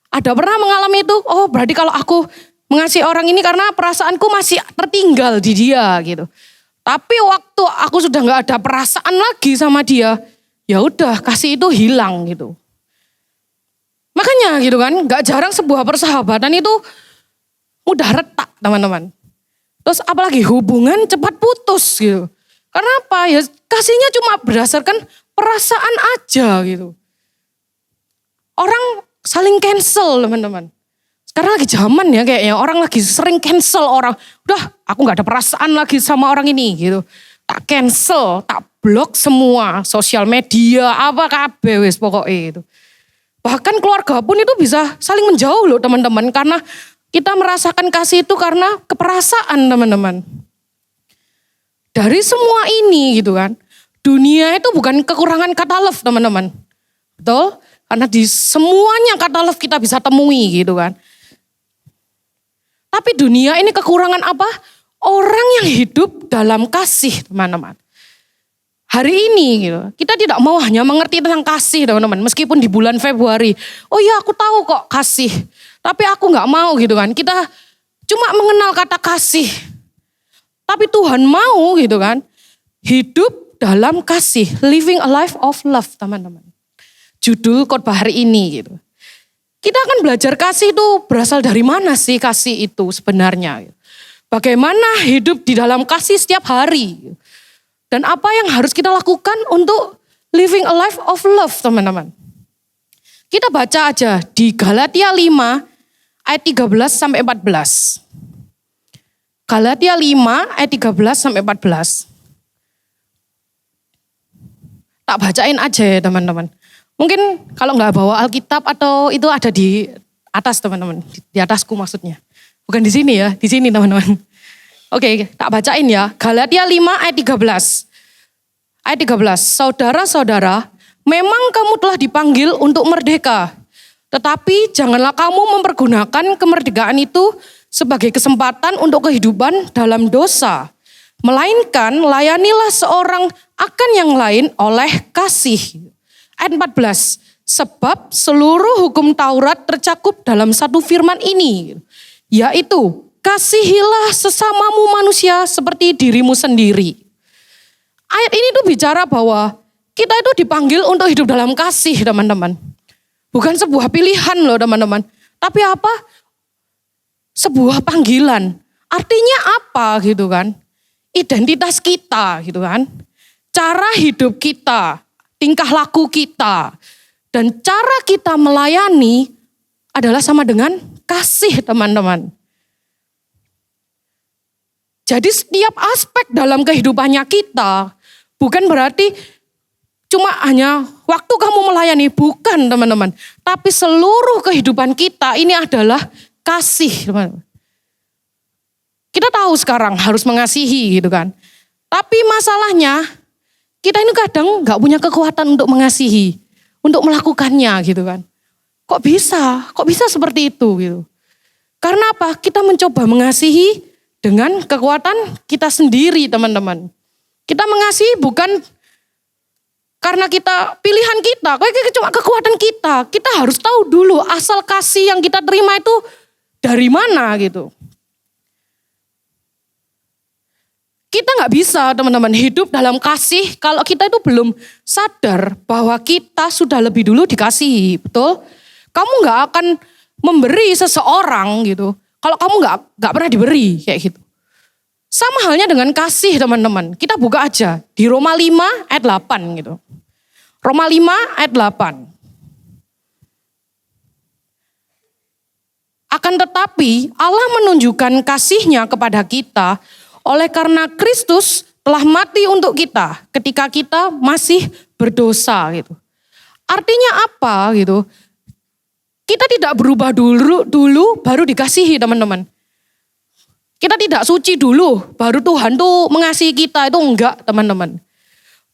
Ada pernah mengalami itu? Oh berarti kalau aku mengasihi orang ini karena perasaanku masih tertinggal di dia gitu. Tapi waktu aku sudah gak ada perasaan lagi sama dia, ya udah kasih itu hilang gitu. Makanya gitu kan, gak jarang sebuah persahabatan itu mudah retak teman-teman. Terus apalagi hubungan cepat putus gitu. Karena ya kasihnya cuma berdasarkan perasaan aja gitu. Orang saling cancel teman-teman. Sekarang lagi zaman ya kayaknya orang lagi sering cancel orang. Udah aku gak ada perasaan lagi sama orang ini gitu. Tak cancel, tak blok semua. Sosial media kabeh wis pokoknya itu. Bahkan keluarga pun itu bisa saling menjauh loh teman-teman. Karena kita merasakan kasih itu karena keperasaan teman-teman. Dari semua ini gitu kan. Dunia itu bukan kekurangan kata love teman-teman. Betul? Karena di semuanya kata love kita bisa temui gitu kan. Tapi dunia ini kekurangan apa? Orang yang hidup dalam kasih teman-teman. Hari ini gitu, kita tidak mau hanya mengerti tentang kasih teman-teman. Meskipun di bulan Februari, oh iya aku tahu kok kasih. Tapi aku gak mau gitu kan. Kita cuma mengenal kata kasih. Tapi Tuhan mau gitu kan. Hidup dalam kasih. Living a life of love teman-teman. Judul khotbah hari ini gitu. Kita akan belajar kasih itu berasal dari mana sih kasih itu sebenarnya. Bagaimana hidup di dalam kasih setiap hari. Dan apa yang harus kita lakukan untuk living a life of love teman-teman. Kita baca aja di Galatia 5 ayat 13 sampai 14. Galatia 5 ayat 13 sampai 14. Tak bacain aja ya teman-teman. Mungkin kalau nggak bawa Alkitab atau itu ada di atas teman-teman. Di atasku maksudnya. Bukan di sini ya, di sini teman-teman. Oke, tak bacain ya. Galatia 5 ayat 13. Ayat 13. Saudara-saudara, memang kamu telah dipanggil untuk merdeka. Tetapi janganlah kamu mempergunakan kemerdekaan itu sebagai kesempatan untuk kehidupan dalam dosa. Melainkan layanilah seorang akan yang lain oleh kasih. Ayat 14. Sebab seluruh hukum Taurat tercakup dalam satu firman ini. Yaitu, kasihilah sesamamu manusia seperti dirimu sendiri. Ayat ini tuh bicara bahwa kita itu dipanggil untuk hidup dalam kasih, teman-teman. Bukan sebuah pilihan loh, teman-teman. Tapi apa? Sebuah panggilan. Artinya apa gitu kan? Identitas kita gitu kan. Cara hidup kita, tingkah laku kita, dan cara kita melayani adalah sama dengan kasih, teman-teman. Jadi setiap aspek dalam kehidupannya kita bukan berarti cuma hanya waktu kamu melayani, bukan teman-teman. Tapi seluruh kehidupan kita ini adalah kasih, teman-teman. Kita tahu sekarang harus mengasihi gitu kan. Tapi masalahnya kita ini kadang gak punya kekuatan untuk mengasihi, untuk melakukannya gitu kan. Kok bisa seperti itu gitu. Karena apa? Kita mencoba mengasihi dengan kekuatan kita sendiri, teman-teman. Kita mengasihi bukan karena kita pilihan kita, cuma kekuatan kita. Kita harus tahu dulu asal kasih yang kita terima itu dari mana gitu. Kita nggak bisa, teman-teman, hidup dalam kasih kalau kita itu belum sadar bahwa kita sudah lebih dulu dikasihi, betul? Kamu nggak akan memberi seseorang gitu kalau kamu nggak pernah diberi kayak gitu. Sama halnya dengan kasih, teman-teman. Kita buka aja di Roma 5 ayat 8 gitu. Roma 5 ayat 8. Akan tetapi Allah menunjukkan kasih-Nya kepada kita oleh karena Kristus telah mati untuk kita ketika kita masih berdosa gitu. Artinya apa gitu? Kita tidak berubah dulu baru dikasihi, teman-teman. Kita tidak suci dulu baru Tuhan tuh mengasihi kita, itu enggak, teman-teman.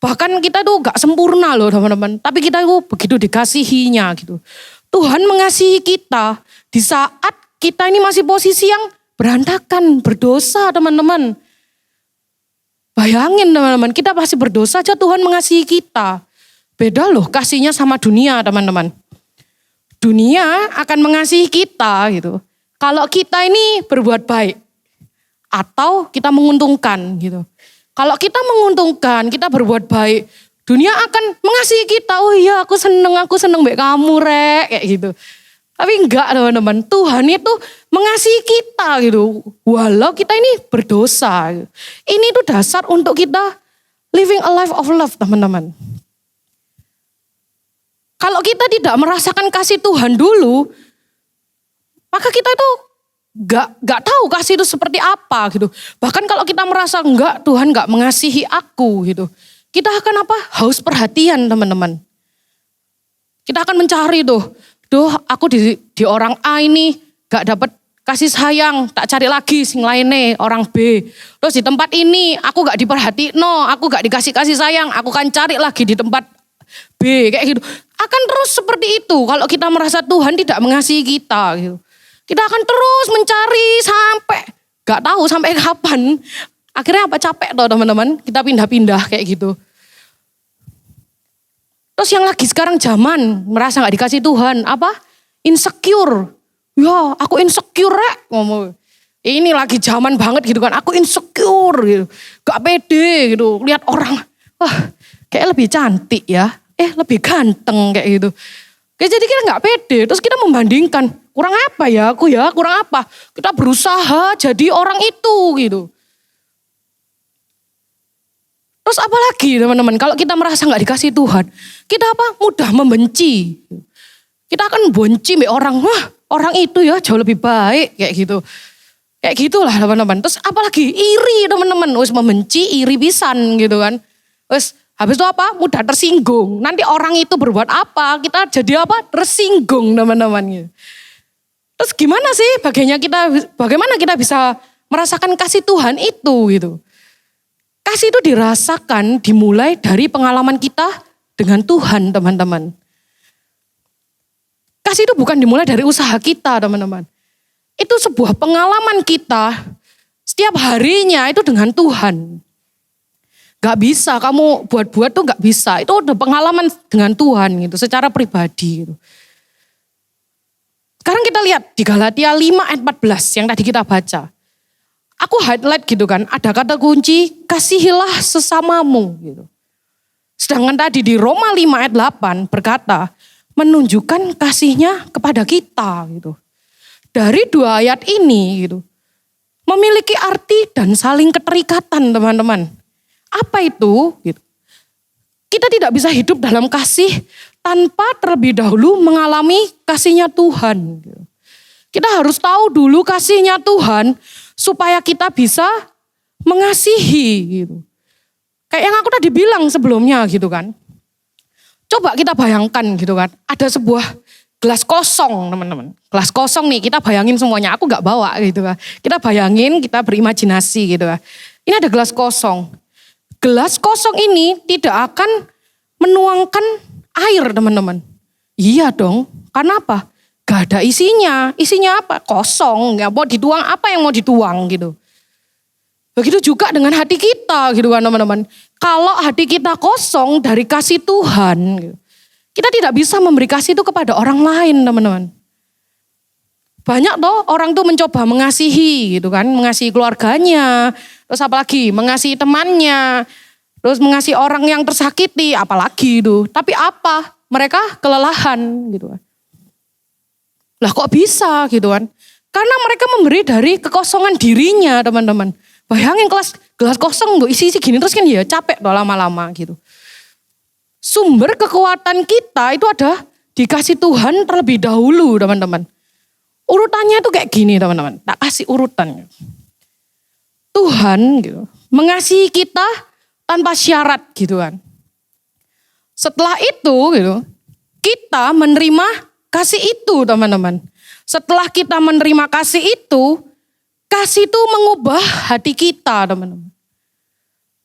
Bahkan kita tuh enggak sempurna loh, teman-teman. Tapi kita itu begitu dikasihinya gitu. Tuhan mengasihi kita di saat kita ini masih posisi yang berantakan, berdosa, teman-teman. Bayangin, teman-teman, kita pasti berdosa aja Tuhan mengasihi kita. Beda loh kasihnya sama dunia, teman-teman. Dunia akan mengasihi kita gitu. Kalau kita ini berbuat baik atau kita menguntungkan gitu. Kalau kita menguntungkan, kita berbuat baik, dunia akan mengasihi kita. Oh iya, aku seneng mbak kamu rek kayak gitu. Tapi enggak, teman-teman. Tuhan itu mengasihi kita gitu. Walau kita ini berdosa. Gitu. Ini tuh dasar untuk kita living a life of love, teman-teman. Kalau kita tidak merasakan kasih Tuhan dulu, maka kita itu gak tahu kasih itu seperti apa gitu. Bahkan kalau kita merasa enggak, Tuhan gak mengasihi aku gitu. Kita akan apa? Haus perhatian, teman-teman. Kita akan mencari aku di orang A ini gak dapat kasih sayang, tak cari lagi sing lainnya orang B. Terus di tempat ini aku gak diperhati, aku gak dikasih kasih sayang, aku kan cari lagi di tempat B kayak gitu. Akan terus seperti itu kalau kita merasa Tuhan tidak mengasihi kita gitu. Kita akan terus mencari sampai gak tahu sampai kapan. Akhirnya apa, capek toh teman-teman, kita pindah-pindah kayak gitu. Terus yang lagi sekarang zaman merasa gak dikasih Tuhan, apa? Insecure. Ya aku insecure rek. Ngomong. Ini lagi zaman banget gitu kan, aku insecure gitu. Gak pede gitu, lihat orang, wah kayak lebih cantik ya. Lebih ganteng kayak gitu. Jadi kita gak pede, terus kita membandingkan. Kurang apa ya aku ya, kurang apa. Kita berusaha jadi orang itu gitu. Terus apalagi teman-teman, kalau kita merasa gak dikasih Tuhan. Kita apa? Mudah membenci. Kita akan benci orang, wah orang itu ya jauh lebih baik kayak gitu. Kayak gitulah teman-teman. Terus apalagi iri teman-teman, wis membenci, iri pisan gitu kan. Terus habis itu apa? Mudah tersinggung. Nanti orang itu berbuat apa, kita jadi apa? Tersinggung teman-teman. Terus gimana sih? Bagaimana kita bisa merasakan kasih Tuhan itu gitu. Kasih itu dirasakan dimulai dari pengalaman kita dengan Tuhan, teman-teman. Kasih itu bukan dimulai dari usaha kita, teman-teman. Itu sebuah pengalaman kita setiap harinya itu dengan Tuhan. Gak bisa, kamu buat-buat tuh gak bisa. Itu udah pengalaman dengan Tuhan gitu, secara pribadi gitu. Sekarang kita lihat di Galatia 5 ayat 14 yang tadi kita baca. Aku highlight gitu kan, ada kata kunci, kasihilah sesamamu gitu. Sedangkan tadi di Roma 5 ayat 8 berkata, menunjukkan kasihnya kepada kita gitu. Dari dua ayat ini gitu, memiliki arti dan saling keterikatan, teman-teman. Apa itu? Gitu. Kita tidak bisa hidup dalam kasih tanpa terlebih dahulu mengalami kasihnya Tuhan. Gitu. Kita harus tahu dulu kasihnya Tuhan supaya kita bisa mengasihi gitu. Kayak yang aku tadi bilang sebelumnya gitu kan. Coba kita bayangkan gitu kan, ada sebuah gelas kosong teman-teman. Gelas kosong nih, kita bayangin semuanya, aku gak bawa gitu kan. Kita bayangin, kita berimajinasi gitu kan. Ini ada gelas kosong. Gelas kosong ini tidak akan menuangkan air teman-teman. Iya dong, karena apa? Gak ada isinya. Isinya apa? Kosong, gak mau dituang apa yang mau dituang gitu. Begitu juga dengan hati kita gitu kan teman-teman. Kalau hati kita kosong dari kasih Tuhan, gitu, kita tidak bisa memberi kasih itu kepada orang lain teman-teman. Banyak toh orang tuh mencoba mengasihi gitu kan. Mengasihi keluarganya, terus apalagi mengasihi temannya, terus mengasihi orang yang tersakiti, apalagi itu. Tapi apa? Mereka kelelahan gitu kan. Lah kok bisa gitu kan? Karena mereka memberi dari kekosongan dirinya teman-teman. Bayangin gelas kosong tuh isi-isi gini terus kan ya capek tuh lama-lama gitu. Sumber kekuatan kita itu ada dikasih Tuhan terlebih dahulu teman-teman. Urutannya itu kayak gini teman-teman. Tak kasih urutan. Tuhan gitu mengasihi kita tanpa syarat gitu kan. Setelah itu gitu kita menerima kasih itu teman-teman. Setelah kita menerima kasih itu mengubah hati kita teman-teman.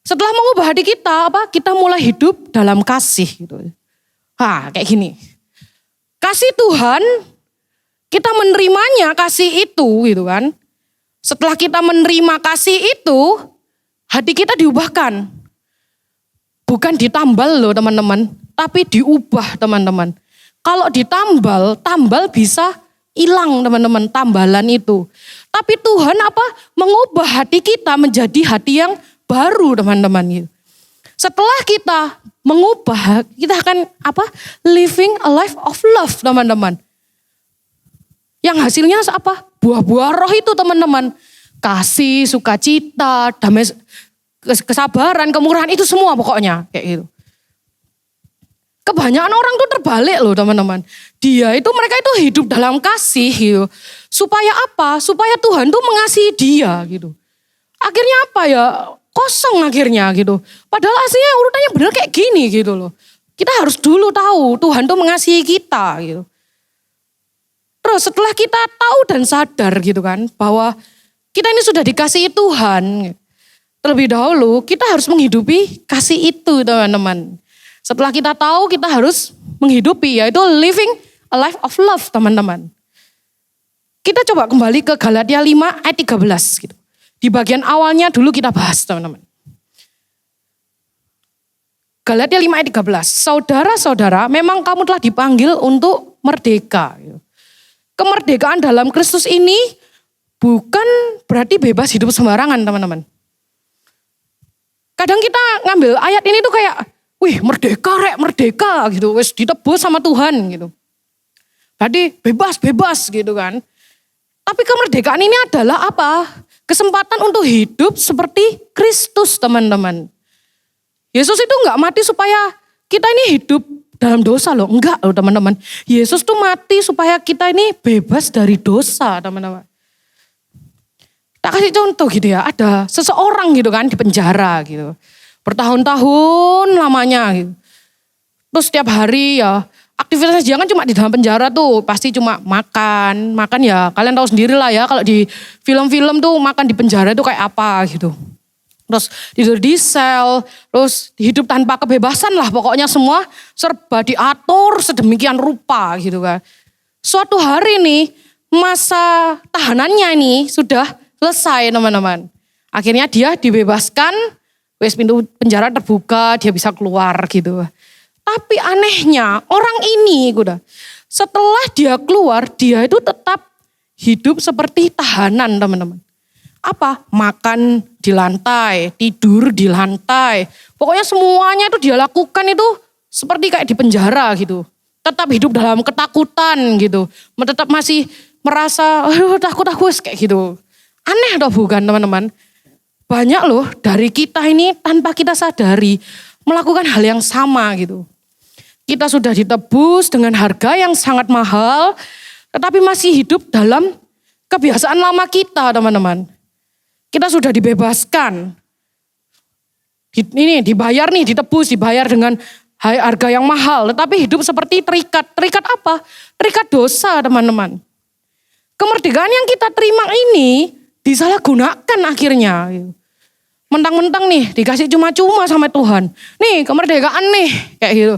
Setelah mengubah hati kita kita mulai hidup dalam kasih gitu. Kayak gini. Kasih Tuhan, kita menerimanya kasih itu gitu kan. Setelah kita menerima kasih itu, hati kita diubahkan. Bukan ditambal loh teman-teman, tapi diubah teman-teman. Kalau tambal bisa hilang teman-teman tambalan itu. Tapi Tuhan mengubah hati kita menjadi hati yang baru teman-teman. Setelah kita mengubah, kita akan living a life of love teman-teman. Yang hasilnya apa? Buah-buah roh itu teman-teman. Kasih, sukacita, damai, kesabaran, kemurahan itu semua pokoknya kayak gitu. Kebanyakan orang tuh terbalik loh teman-teman. Mereka itu hidup dalam kasih gitu. Supaya apa? Supaya Tuhan tuh mengasihi dia gitu. Akhirnya kosong akhirnya gitu. Padahal aslinya urutannya benar kayak gini gitu loh. Kita harus dulu tahu Tuhan tuh mengasihi kita gitu. Terus setelah kita tahu dan sadar gitu kan. Bahwa kita ini sudah dikasihi Tuhan. Terlebih dahulu kita harus menghidupi kasih itu teman-teman. Setelah kita tahu kita harus menghidupi yaitu living a life of love teman-teman. Kita coba kembali ke Galatia 5 ayat 13 gitu. Di bagian awalnya dulu kita bahas teman-teman. Galatia 5 ayat 13. Saudara-saudara memang kamu telah dipanggil untuk merdeka. Kemerdekaan dalam Kristus ini bukan berarti bebas hidup sembarangan teman-teman. Kadang kita ngambil ayat ini tuh kayak wih merdeka gitu, wis ditebus sama Tuhan gitu. Berarti bebas gitu kan. Tapi kemerdekaan ini adalah kesempatan untuk hidup seperti Kristus teman-teman. Yesus itu enggak mati supaya kita ini hidup dalam dosa loh. Enggak loh teman-teman. Yesus tuh mati supaya kita ini bebas dari dosa teman-teman. Tak kasih contoh gitu ya, ada seseorang gitu kan di penjara gitu. Bertahun-tahun lamanya gitu. Terus setiap hari aktivitas dia kan cuma di dalam penjara tuh, pasti cuma makan ya kalian tahu sendiri lah ya kalau di film-film tuh makan di penjara itu kayak apa gitu. Terus tidur di sel, terus hidup tanpa kebebasan lah pokoknya semua serba diatur sedemikian rupa gitu kan. Suatu hari nih masa tahanannya ini sudah selesai teman-teman. Akhirnya dia dibebaskan, wes pintu penjara terbuka, dia bisa keluar gitu. Tapi anehnya orang ini udah setelah dia keluar dia itu tetap hidup seperti tahanan teman-teman. Apa? Makan di lantai, tidur di lantai. Pokoknya semuanya itu dia lakukan itu seperti kayak di penjara gitu. Tetap hidup dalam ketakutan gitu. Tetap masih merasa takut kayak gitu. Aneh toh bukan teman-teman? Banyak loh dari kita ini tanpa kita sadari melakukan hal yang sama gitu. Kita sudah ditebus dengan harga yang sangat mahal, tetapi masih hidup dalam kebiasaan lama kita teman-teman. Kita sudah dibebaskan. Ini dibayar nih, ditebus, dibayar dengan harga yang mahal. Tetapi hidup seperti terikat. Terikat apa? Terikat dosa teman-teman. Kemerdekaan yang kita terima ini disalahgunakan akhirnya. Mentang-mentang nih dikasih cuma-cuma sama Tuhan. Nih kemerdekaan nih kayak gitu.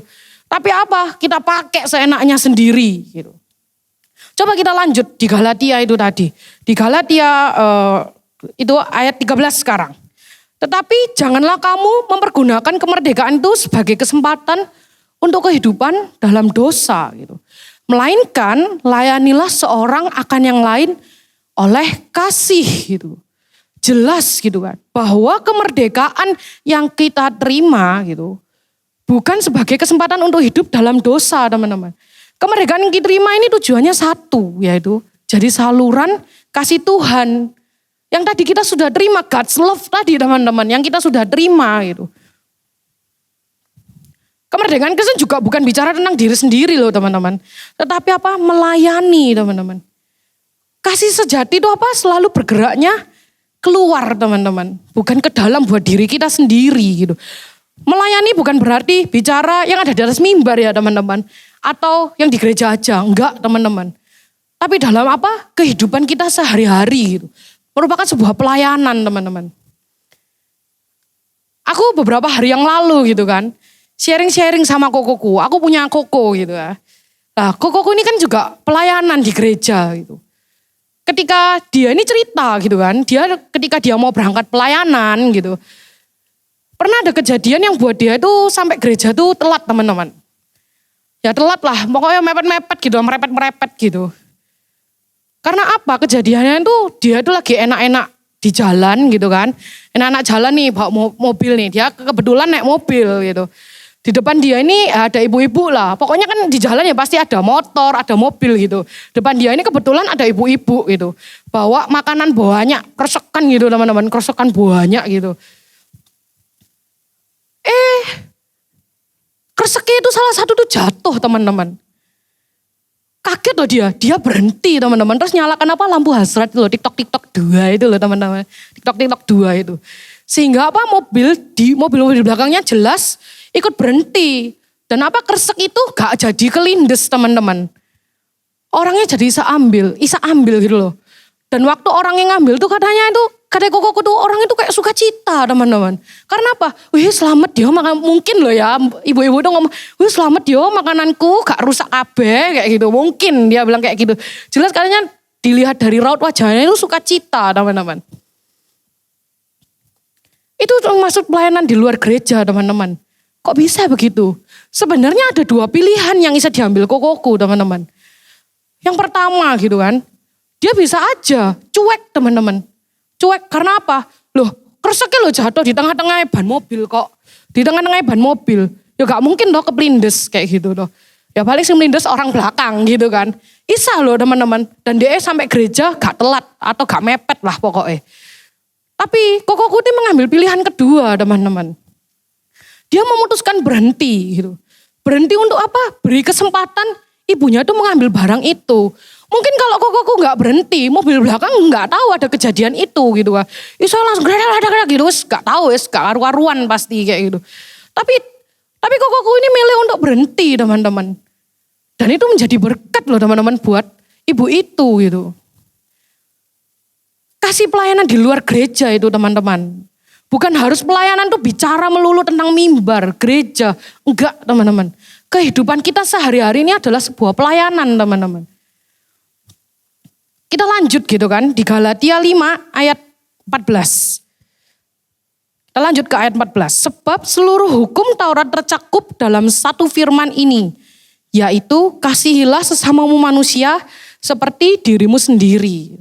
Tapi apa? Kita pakai seenaknya sendiri gitu. Coba kita lanjut di Galatia itu tadi. Di Galatia itu ayat 13 sekarang. Tetapi janganlah kamu mempergunakan kemerdekaan itu sebagai kesempatan untuk kehidupan dalam dosa gitu. Melainkan layanilah seorang akan yang lain oleh kasih gitu. Jelas gitu kan. Bahwa kemerdekaan yang kita terima gitu. Bukan sebagai kesempatan untuk hidup dalam dosa teman-teman. Kemerdekaan yang kita terima ini tujuannya satu. Yaitu jadi saluran kasih Tuhan. Yang tadi kita sudah terima, God's love tadi teman-teman, yang kita sudah terima gitu. Kemerdekaan Kristen juga bukan bicara tentang diri sendiri loh teman-teman. Tetapi apa? Melayani teman-teman. Kasih sejati itu apa? Selalu bergeraknya keluar teman-teman. Bukan ke dalam buat diri kita sendiri gitu. Melayani bukan berarti bicara yang ada di atas mimbar ya teman-teman. Atau yang di gereja aja, enggak teman-teman. Tapi dalam apa? Kehidupan kita sehari-hari gitu. Merupakan sebuah pelayanan teman-teman. Aku beberapa hari yang lalu gitu kan, sharing-sharing sama kokoku. Aku punya koko gitu ya. Nah kokoku ini kan juga pelayanan di gereja gitu. Ketika dia ini cerita gitu kan, ketika dia mau berangkat pelayanan gitu. Pernah ada kejadian yang buat dia itu sampai gereja tuh telat teman-teman. Ya telat lah, pokoknya mepet-mepet gitu, merepet-merepet gitu. Karena apa? Kejadiannya itu dia itu lagi enak-enak di jalan gitu kan. Enak-enak jalan nih bawa mobil nih. Dia kebetulan naik mobil gitu. Di depan dia ini ada ibu-ibu lah. Pokoknya kan di jalan ya pasti ada motor, ada mobil gitu. Depan dia ini kebetulan ada ibu-ibu gitu. Bawa makanan banyak, keresekan gitu teman-teman. Keresekan banyak gitu. Kereseknya itu salah satu tuh jatuh teman-teman. Kaget loh dia berhenti teman-teman. Terus nyalakan apa lampu hasrat itu loh, TikTok 2 itu loh teman-teman. TikTok 2 itu. Sehingga apa mobil di belakangnya jelas ikut berhenti. Dan apa kresek itu gak jadi kelindes teman-teman. Orangnya jadi isa ambil gitu loh. Dan waktu orang yang ngambil tuh katanya itu, kata kokoku tuh orang itu kayak sukacita teman-teman. Karena apa? Wih selamat dia makan, mungkin loh ya ibu-ibu tuh ngomong, wih selamat dia makananku gak rusak kabeh kayak gitu. Mungkin dia bilang kayak gitu. Jelas katanya dilihat dari raut wajahnya itu sukacita teman-teman. Itu maksud pelayanan di luar gereja teman-teman. Kok bisa begitu? Sebenarnya ada 2 pilihan yang bisa diambil kokoku teman-teman. Yang pertama gitu kan. Dia bisa aja cuek teman-teman. Cuek karena apa? Loh kerseknya loh jatuh di tengah-tengah ban mobil kok. Di tengah-tengah ban mobil. Ya gak mungkin loh keplindes kayak gitu loh. Ya paling sih melindes orang belakang gitu kan. Isa loh teman-teman. Dan dia sampai gereja gak telat atau gak mepet lah pokoknya. Tapi kokoku ini mengambil pilihan kedua teman-teman. Dia memutuskan berhenti gitu. Berhenti untuk apa? Beri kesempatan ibunya tuh mengambil barang itu. Mungkin kalau kokoku gak berhenti, mobil belakang gak tahu ada kejadian itu gitu. Isa langsung ada gitu, gak tahu, gak karu-karuan pasti kayak gitu. Tapi kokoku ini milih untuk berhenti teman-teman. Dan itu menjadi berkat loh teman-teman buat ibu itu gitu. Kasih pelayanan di luar gereja itu teman-teman. Bukan harus pelayanan tuh bicara melulu tentang mimbar, gereja. Enggak teman-teman. Kehidupan kita sehari-hari ini adalah sebuah pelayanan teman-teman. Kita lanjut gitu kan di Galatia 5 ayat 14. Kita lanjut ke ayat 14. Sebab seluruh hukum Taurat tercakup dalam satu firman ini. Yaitu kasihilah sesamamu manusia seperti dirimu sendiri.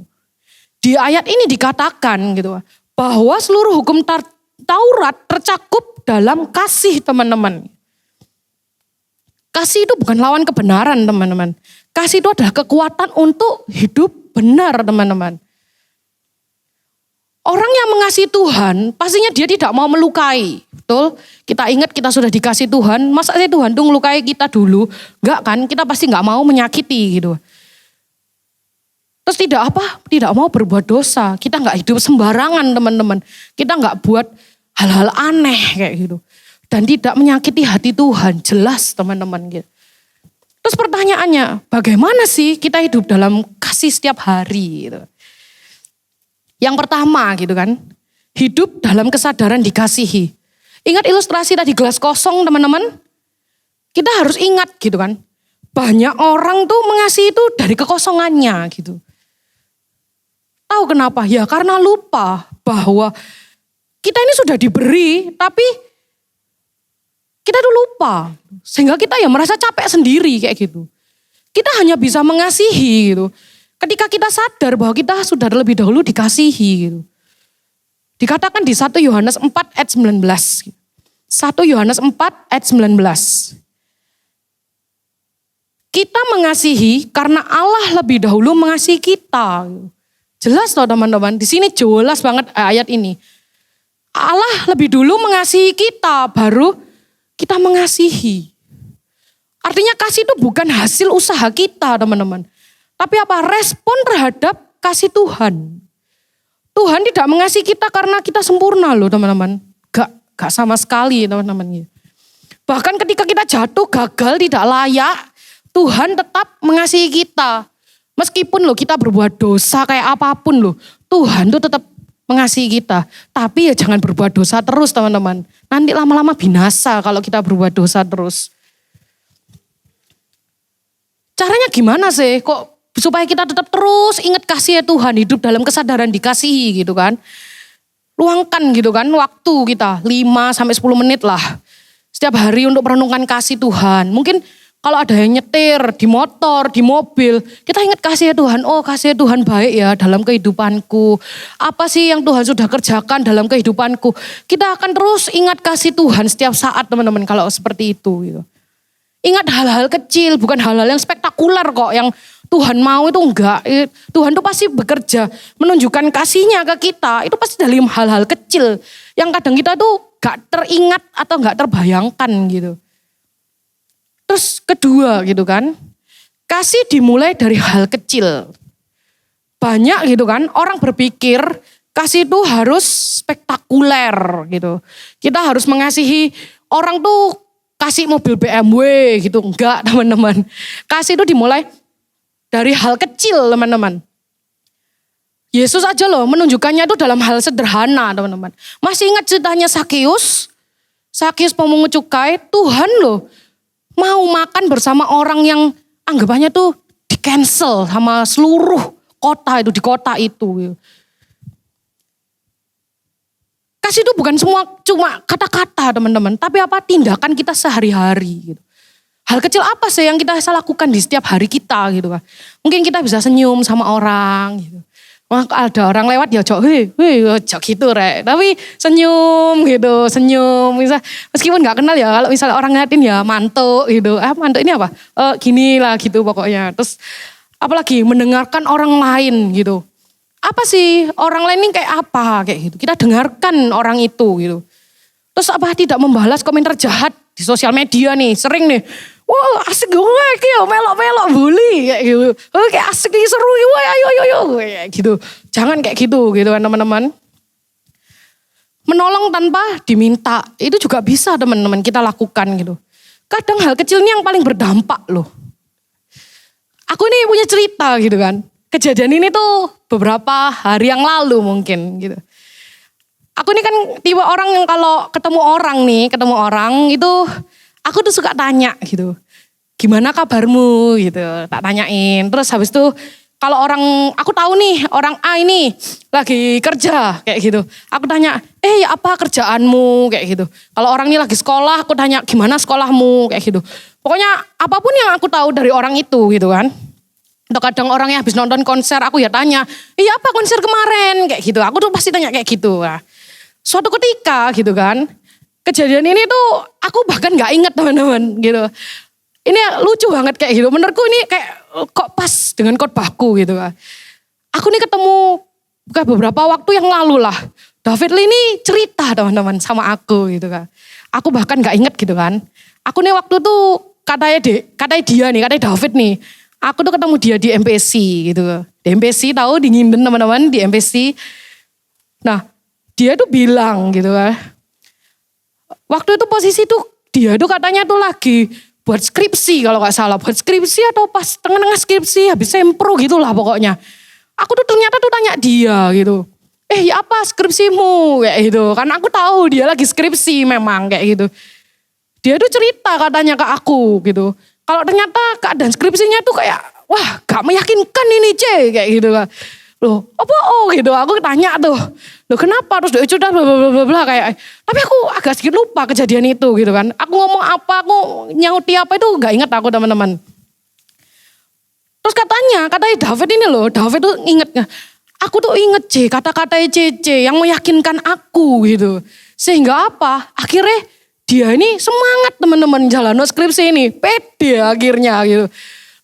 Di ayat ini dikatakan gitu bahwa seluruh hukum Taurat tercakup dalam kasih teman-teman. Kasih itu bukan lawan kebenaran teman-teman. Kasih itu adalah kekuatan untuk hidup benar teman-teman. Orang yang mengasihi Tuhan, pastinya dia tidak mau melukai. Betul? Kita ingat kita sudah dikasih Tuhan, masa sih Tuhan tuh melukai kita dulu? Enggak kan, kita pasti enggak mau menyakiti gitu. Terus tidak mau berbuat dosa. Kita enggak hidup sembarangan teman-teman. Kita enggak buat hal-hal aneh kayak gitu. Dan tidak menyakiti hati Tuhan, jelas teman-teman gitu. Terus pertanyaannya, bagaimana sih kita hidup dalam kasih setiap hari gitu. Yang pertama gitu kan, hidup dalam kesadaran dikasihi. Ingat ilustrasi tadi gelas kosong teman-teman? Kita harus ingat gitu kan. Banyak orang tuh mengasihi itu dari kekosongannya gitu. Tahu kenapa? Ya karena lupa bahwa kita ini sudah diberi tapi kita tuh lupa. Sehingga kita ya merasa capek sendiri kayak gitu. Kita hanya bisa mengasihi gitu. Ketika kita sadar bahwa kita sudah terlebih dahulu dikasihi gitu. Dikatakan di 1 Yohanes 4 ayat 19. 1 Yohanes 4 ayat 19. Kita mengasihi karena Allah lebih dahulu mengasihi kita. Jelas loh teman-teman, di sini jelas banget ayat ini. Allah lebih dulu mengasihi kita, baru kita mengasihi. Artinya kasih itu bukan hasil usaha kita teman-teman. Tapi apa? Respon terhadap kasih Tuhan. Tuhan tidak mengasihi kita karena kita sempurna loh teman-teman. Gak sama sekali teman-teman. Bahkan ketika kita jatuh, gagal, tidak layak, Tuhan tetap mengasihi kita. Meskipun loh kita berbuat dosa kayak apapun loh, Tuhan tuh tetap mengasihi kita. Tapi ya jangan berbuat dosa terus teman-teman. Nanti lama-lama binasa kalau kita berbuat dosa terus. Caranya gimana sih? Kok supaya kita tetap terus ingat kasih Tuhan, hidup dalam kesadaran dikasihi gitu kan. Luangkan gitu kan waktu kita 5-10 menit lah. Setiap hari untuk merenungkan kasih Tuhan. Mungkin kalau ada yang nyetir di motor, di mobil, kita ingat kasih Tuhan. Oh kasih Tuhan baik ya dalam kehidupanku. Apa sih yang Tuhan sudah kerjakan dalam kehidupanku. Kita akan terus ingat kasih Tuhan setiap saat teman-teman kalau seperti itu gitu. Ingat hal-hal kecil, bukan hal-hal yang spektakuler kok. Yang Tuhan mau itu enggak. Tuhan tuh pasti bekerja menunjukkan kasihnya ke kita. Itu pasti dari hal-hal kecil. Yang kadang kita tuh gak teringat atau gak terbayangkan gitu. Terus kedua gitu kan. Kasih dimulai dari hal kecil. Banyak gitu kan orang berpikir kasih itu harus spektakuler gitu. Kita harus mengasihi orang tuh kasih mobil BMW gitu. Enggak teman-teman. Kasih itu dimulai dari hal kecil teman-teman. Yesus aja loh menunjukkannya itu dalam hal sederhana teman-teman. Masih ingat ceritanya Sakeus? Sakeus pemungut cukai, Tuhan loh mau makan bersama orang yang anggapannya tuh di cancel sama seluruh kota itu, di kota itu. Kasih itu bukan cuma kata-kata teman-teman, tapi apa tindakan kita sehari-hari gitu. Hal kecil apa sih yang kita bisa lakukan di setiap hari kita gitu kan. Mungkin kita bisa senyum sama orang gitu. Wah ada orang lewat ya jok, jok gitu rek. Tapi senyum gitu, senyum. Meskipun gak kenal ya, kalau misalnya orang ngeliatin ya mantuk gitu. Mantuk ini apa? Gini lah gitu pokoknya. Terus apalagi mendengarkan orang lain gitu. Apa sih orang lain ini kayak apa kayak gitu. Kita dengarkan orang itu gitu. Terus apa tidak membalas komentar jahat di sosial media nih. Sering nih. Wah asik gue kayak melok-melok bully kayak gitu. Kayak asik nih seru gue ayo kayak gitu. Jangan kayak gitu kan teman-teman. Menolong tanpa diminta itu juga bisa teman-teman kita lakukan gitu. Kadang hal kecil ini yang paling berdampak loh. Aku nih punya cerita gitu kan. Kejadian ini tuh beberapa hari yang lalu mungkin gitu. Aku ini kan tipe orang yang kalau ketemu orang itu aku tuh suka tanya gitu. Gimana kabarmu gitu, tak tanyain. Terus habis itu kalau aku tahu nih orang A ini lagi kerja kayak gitu. Aku tanya, apa kerjaanmu kayak gitu. Kalau orang ini lagi sekolah, aku tanya gimana sekolahmu kayak gitu. Pokoknya apapun yang aku tahu dari orang itu gitu kan. Atau kadang orang yang habis nonton konser, aku ya tanya, apa konser kemarin kayak gitu. Aku tuh pasti tanya kayak gitu. Nah, suatu ketika gitu kan, kejadian ini tuh aku bahkan gak inget teman-teman gitu. Ini lucu banget kayak gitu. Menurutku ini kayak kok pas dengan khotbahku gitu kan. Aku nih ketemu beberapa waktu yang lalu lah. David Lee ini cerita teman-teman sama aku gitu kan. Aku bahkan gak inget gitu kan. Aku nih waktu tuh katanya David nih. Aku tuh ketemu dia di MPC gitu. Di MPC tahu di Nginden teman-teman di MPC. Nah dia tuh bilang gitu kan. Waktu itu posisi tuh dia tuh katanya tuh lagi buat skripsi kalau gak salah. Buat skripsi atau pas tengah-tengah skripsi habis sempro gitu lah pokoknya. Aku tuh ternyata tuh tanya dia gitu. Apa skripsimu kayak gitu. Karena aku tahu dia lagi skripsi memang kayak gitu. Dia tuh cerita katanya ke aku gitu. Kalau ternyata keadaan skripsinya tuh kayak wah gak meyakinkan ini kayak gitu kan. Loh apa gitu aku tanya tuh. Loh kenapa terus dia cerita bla bla bla kayak. Tapi aku agak sedikit lupa kejadian itu gitu kan. Aku ngomong apa, aku nyauti apa itu gak inget aku teman-teman. Terus katanya David ini loh, David tuh ingetnya. Aku tuh inget kata-kata CC yang meyakinkan aku gitu. Sehingga apa? Akhirnya dia ini semangat teman-teman jalan skripsi ini. Pede akhirnya gitu.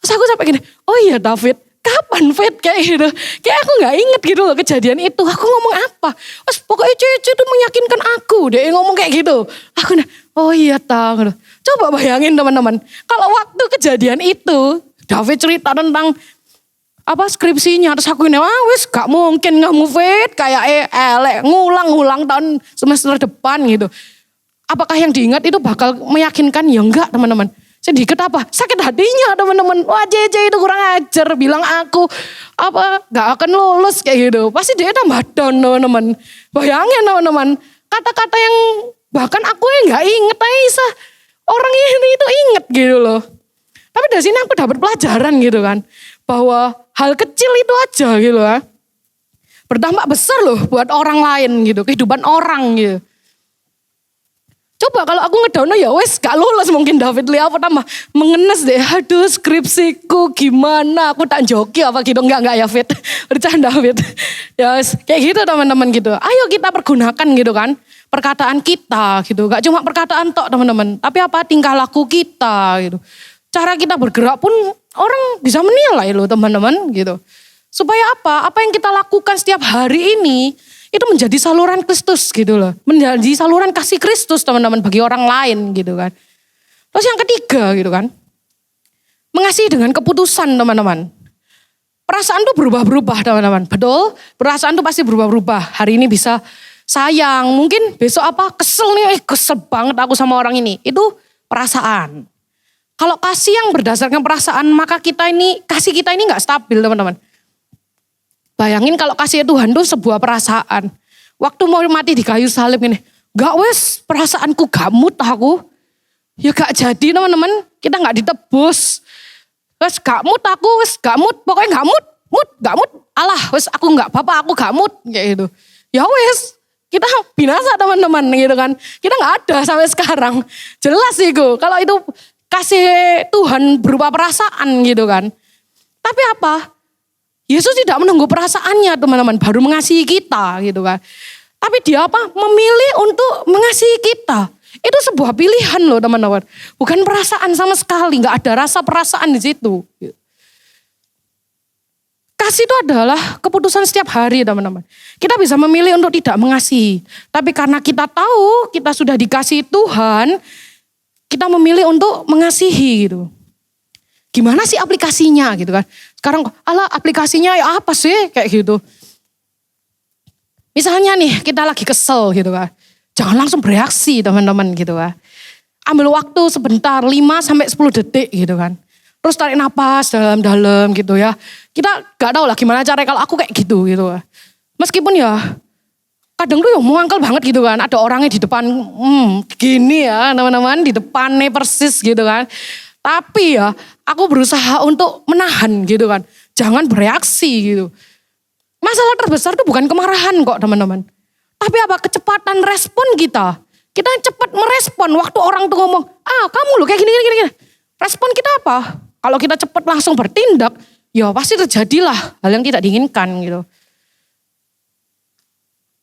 Terus aku sampai gini, oh iya David, kapan Fit kayak gitu. Kayak aku gak inget gitu loh kejadian itu. Aku ngomong apa? Terus pokoknya Cece tuh meyakinkan aku. Dia ngomong kayak gitu. Aku oh iya tahu. Coba bayangin teman-teman. Kalau waktu kejadian itu, David cerita tentang skripsinya. Terus aku wis gak mungkin kamu Fit. Kayak elek ngulang-ulang tahun semester depan gitu. Apakah yang diingat itu bakal meyakinkan? Ya enggak teman-teman. Sedikit sakit hatinya teman-teman. Wah JJ itu kurang ajar bilang aku gak akan lulus kayak gitu. Pasti dia tambah down teman-teman. Bayangin teman-teman. Kata-kata yang bahkan aku gak inget Aisyah. Orang ini itu inget gitu loh. Tapi dari sini aku dapat pelajaran gitu kan. Bahwa hal kecil itu aja gitu lah. Berdampak besar loh buat orang lain gitu. Kehidupan orang gitu. Coba kalau aku ngedown ya wes gak lulus mungkin David Lee apa tambah mengenes deh. Aduh skripsiku gimana aku tak joki apa gitu. Enggak ya Fit. Bercanda Fit. Ya wes kayak gitu teman-teman gitu. Ayo kita pergunakan gitu kan. Perkataan kita gitu. Gak cuma perkataan tok teman-teman. Tapi apa tingkah laku kita gitu. Cara kita bergerak pun orang bisa menilai loh teman-teman gitu. Supaya apa? Apa yang kita lakukan setiap hari ini itu menjadi saluran Kristus gitu loh. Menjadi saluran kasih Kristus teman-teman bagi orang lain gitu kan. Terus yang ketiga gitu kan. Mengasihi dengan keputusan teman-teman. Perasaan tuh berubah-berubah teman-teman. Betul, perasaan tuh pasti berubah-berubah. Hari ini bisa sayang, mungkin besok kesel nih, kesel banget aku sama orang ini. Itu perasaan. Kalau kasih yang berdasarkan perasaan maka kasih kita ini gak stabil teman-teman. Bayangin kalau kasih Tuhan itu sebuah perasaan. Waktu mau mati di kayu salib ini. Gak wes perasaanku gak mood aku. Ya gak jadi teman-teman. Kita gak ditebus. Wes gak mood aku wes gak mood. Pokoknya gak mood. Gak mood. Alah wes aku gak apa-apa aku gak mood. Kayak gitu. Ya wes kita binasa teman-teman gitu kan. Kita gak ada sampai sekarang. Jelas itu. Kalau itu kasih Tuhan berupa perasaan gitu kan. Tapi apa? Yesus tidak menunggu perasaannya teman-teman, baru mengasihi kita gitu kan. Tapi dia memilih untuk mengasihi kita. Itu sebuah pilihan loh teman-teman. Bukan perasaan sama sekali, gak ada rasa perasaan di situ. Kasih itu adalah keputusan setiap hari teman-teman. Kita bisa memilih untuk tidak mengasihi. Tapi karena kita tahu kita sudah dikasihi Tuhan, kita memilih untuk mengasihi gitu. Gimana sih aplikasinya gitu kan. Sekarang aplikasinya ya apa sih kayak gitu. Misalnya nih kita lagi kesel gitu kan. Jangan langsung bereaksi teman-teman gitu kan. Ambil waktu sebentar 5-10 detik gitu kan. terus tarik napas dalam-dalam gitu ya. Kita gak tahu lah gimana caranya kalau aku kayak gitu. Meskipun ya kadang tuh ya muangkel banget gitu kan. Ada orangnya di depan, gini ya teman-teman, di depannya persis gitu kan. Tapi ya aku berusaha untuk menahan gitu kan. Jangan bereaksi gitu. Masalah terbesar itu bukan kemarahan kok teman-teman. Tapi apa? Kecepatan respon kita. Kita cepat merespon waktu orang tuh ngomong, kamu loh kayak gini. Respon kita apa? Kalau kita cepat langsung bertindak, ya pasti terjadilah hal yang tidak diinginkan gitu.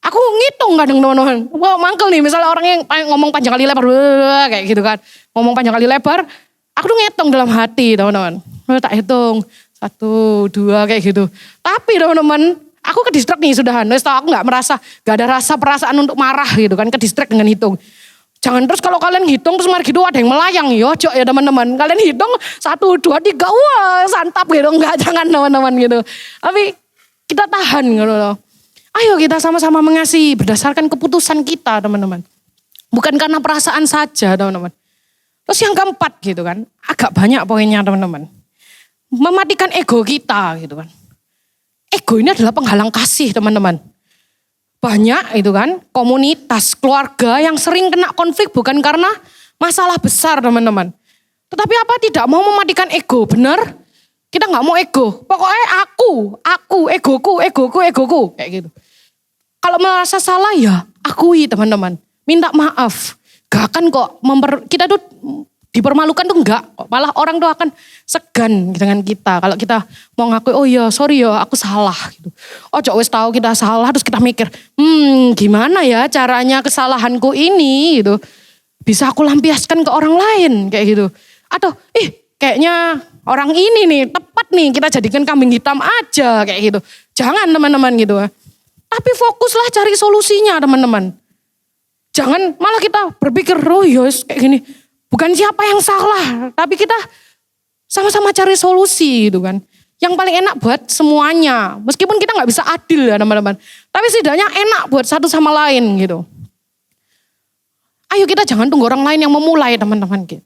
Aku ngitung kadang teman-teman. Wah mangkel nih misalnya orang yang ngomong panjang kali lebar, kayak gitu kan. Ngomong panjang kali lebar, aku tuh ngitung dalam hati teman-teman. Tak hitung, 1, 2 kayak gitu. Tapi teman-teman, aku ke distract nih sudahan. Wes tau aku gak ada rasa perasaan untuk marah gitu kan. Ke distract dengan hitung. Jangan terus kalau kalian hitung terus mari gitu ada yang melayang. Yojok ya teman-teman. Kalian hitung 1, 2, 3. Wah santap gitu. Enggak jangan teman-teman gitu. Tapi kita tahan gitu loh. Ayo kita sama-sama mengasihi berdasarkan keputusan kita teman-teman. Bukan karena perasaan saja teman-teman. Terus yang keempat gitu kan. Agak banyak poinnya teman-teman. Mematikan ego kita gitu kan. Ego ini adalah penghalang kasih teman-teman. Banyak itu kan komunitas, keluarga yang sering kena konflik bukan karena masalah besar teman-teman. Tetapi apa tidak mau mematikan ego, benar? Kita gak mau ego, pokoknya aku, egoku, kayak gitu. Kalau merasa salah ya akui teman-teman, minta maaf. Gak akan kok, kita tuh dipermalukan tuh enggak, malah orang tuh akan segan dengan kita. Kalau kita mau ngakui, oh iya sorry ya aku salah gitu. Ojo wes tahu kita salah terus kita mikir, gimana ya caranya kesalahanku ini gitu. Bisa aku lampiaskan ke orang lain kayak gitu. Atau kayaknya orang ini nih tepat nih kita jadikan kambing hitam aja kayak gitu. Jangan teman-teman gitu. Tapi fokuslah cari solusinya teman-teman. Jangan malah kita berpikir, oh yos kayak gini. Bukan siapa yang salah, tapi kita sama-sama cari solusi gitu kan. Yang paling enak buat semuanya. Meskipun kita gak bisa adil ya teman-teman. Tapi setidaknya enak buat satu sama lain gitu. Ayo kita jangan tunggu orang lain yang memulai teman-teman gitu.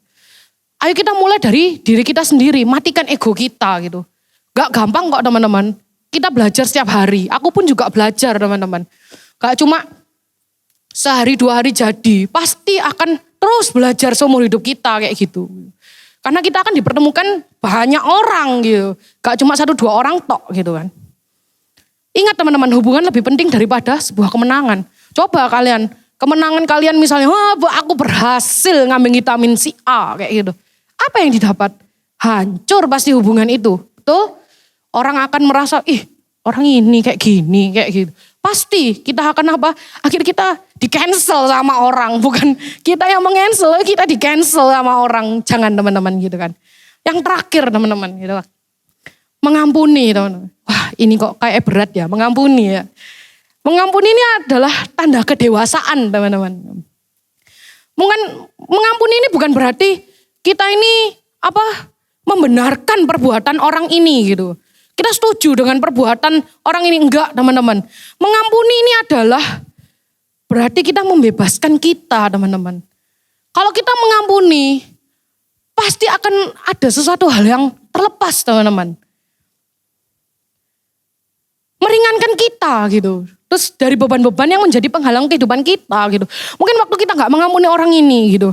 Ayo kita mulai dari diri kita sendiri, matikan ego kita gitu. Gak gampang kok teman-teman. Kita belajar setiap hari, aku pun juga belajar teman-teman. Gak cuma sehari 2 hari jadi, pasti akan terus belajar seumur hidup kita kayak gitu. Karena kita akan dipertemukan banyak orang gitu. Gak cuma 1-2 orang tok gitu kan. Ingat teman-teman, hubungan lebih penting daripada sebuah kemenangan. Coba kalian, kemenangan kalian misalnya, aku berhasil ngambil vitamin si A kayak gitu. Apa yang didapat? Hancur pasti hubungan itu. Tuh, orang akan merasa, orang ini kayak gini, kayak gitu. Pasti kita akan apa? Akhirnya kita di-cancel sama orang. Bukan kita yang meng-cancel, kita di-cancel sama orang. Jangan teman-teman gitu kan. Yang terakhir teman-teman gitu. Mengampuni teman-teman. Wah ini kok kayak berat ya, mengampuni ya. Mengampuni ini adalah tanda kedewasaan teman-teman. Mengampuni ini bukan berarti kita ini membenarkan perbuatan orang ini gitu. Kita setuju dengan perbuatan orang ini, enggak teman-teman. Mengampuni ini adalah berarti kita membebaskan kita teman-teman. Kalau kita mengampuni, pasti akan ada sesuatu hal yang terlepas teman-teman. Meringankan kita gitu. Terus dari beban-beban yang menjadi penghalang kehidupan kita gitu. Mungkin waktu kita gak mengampuni orang ini gitu.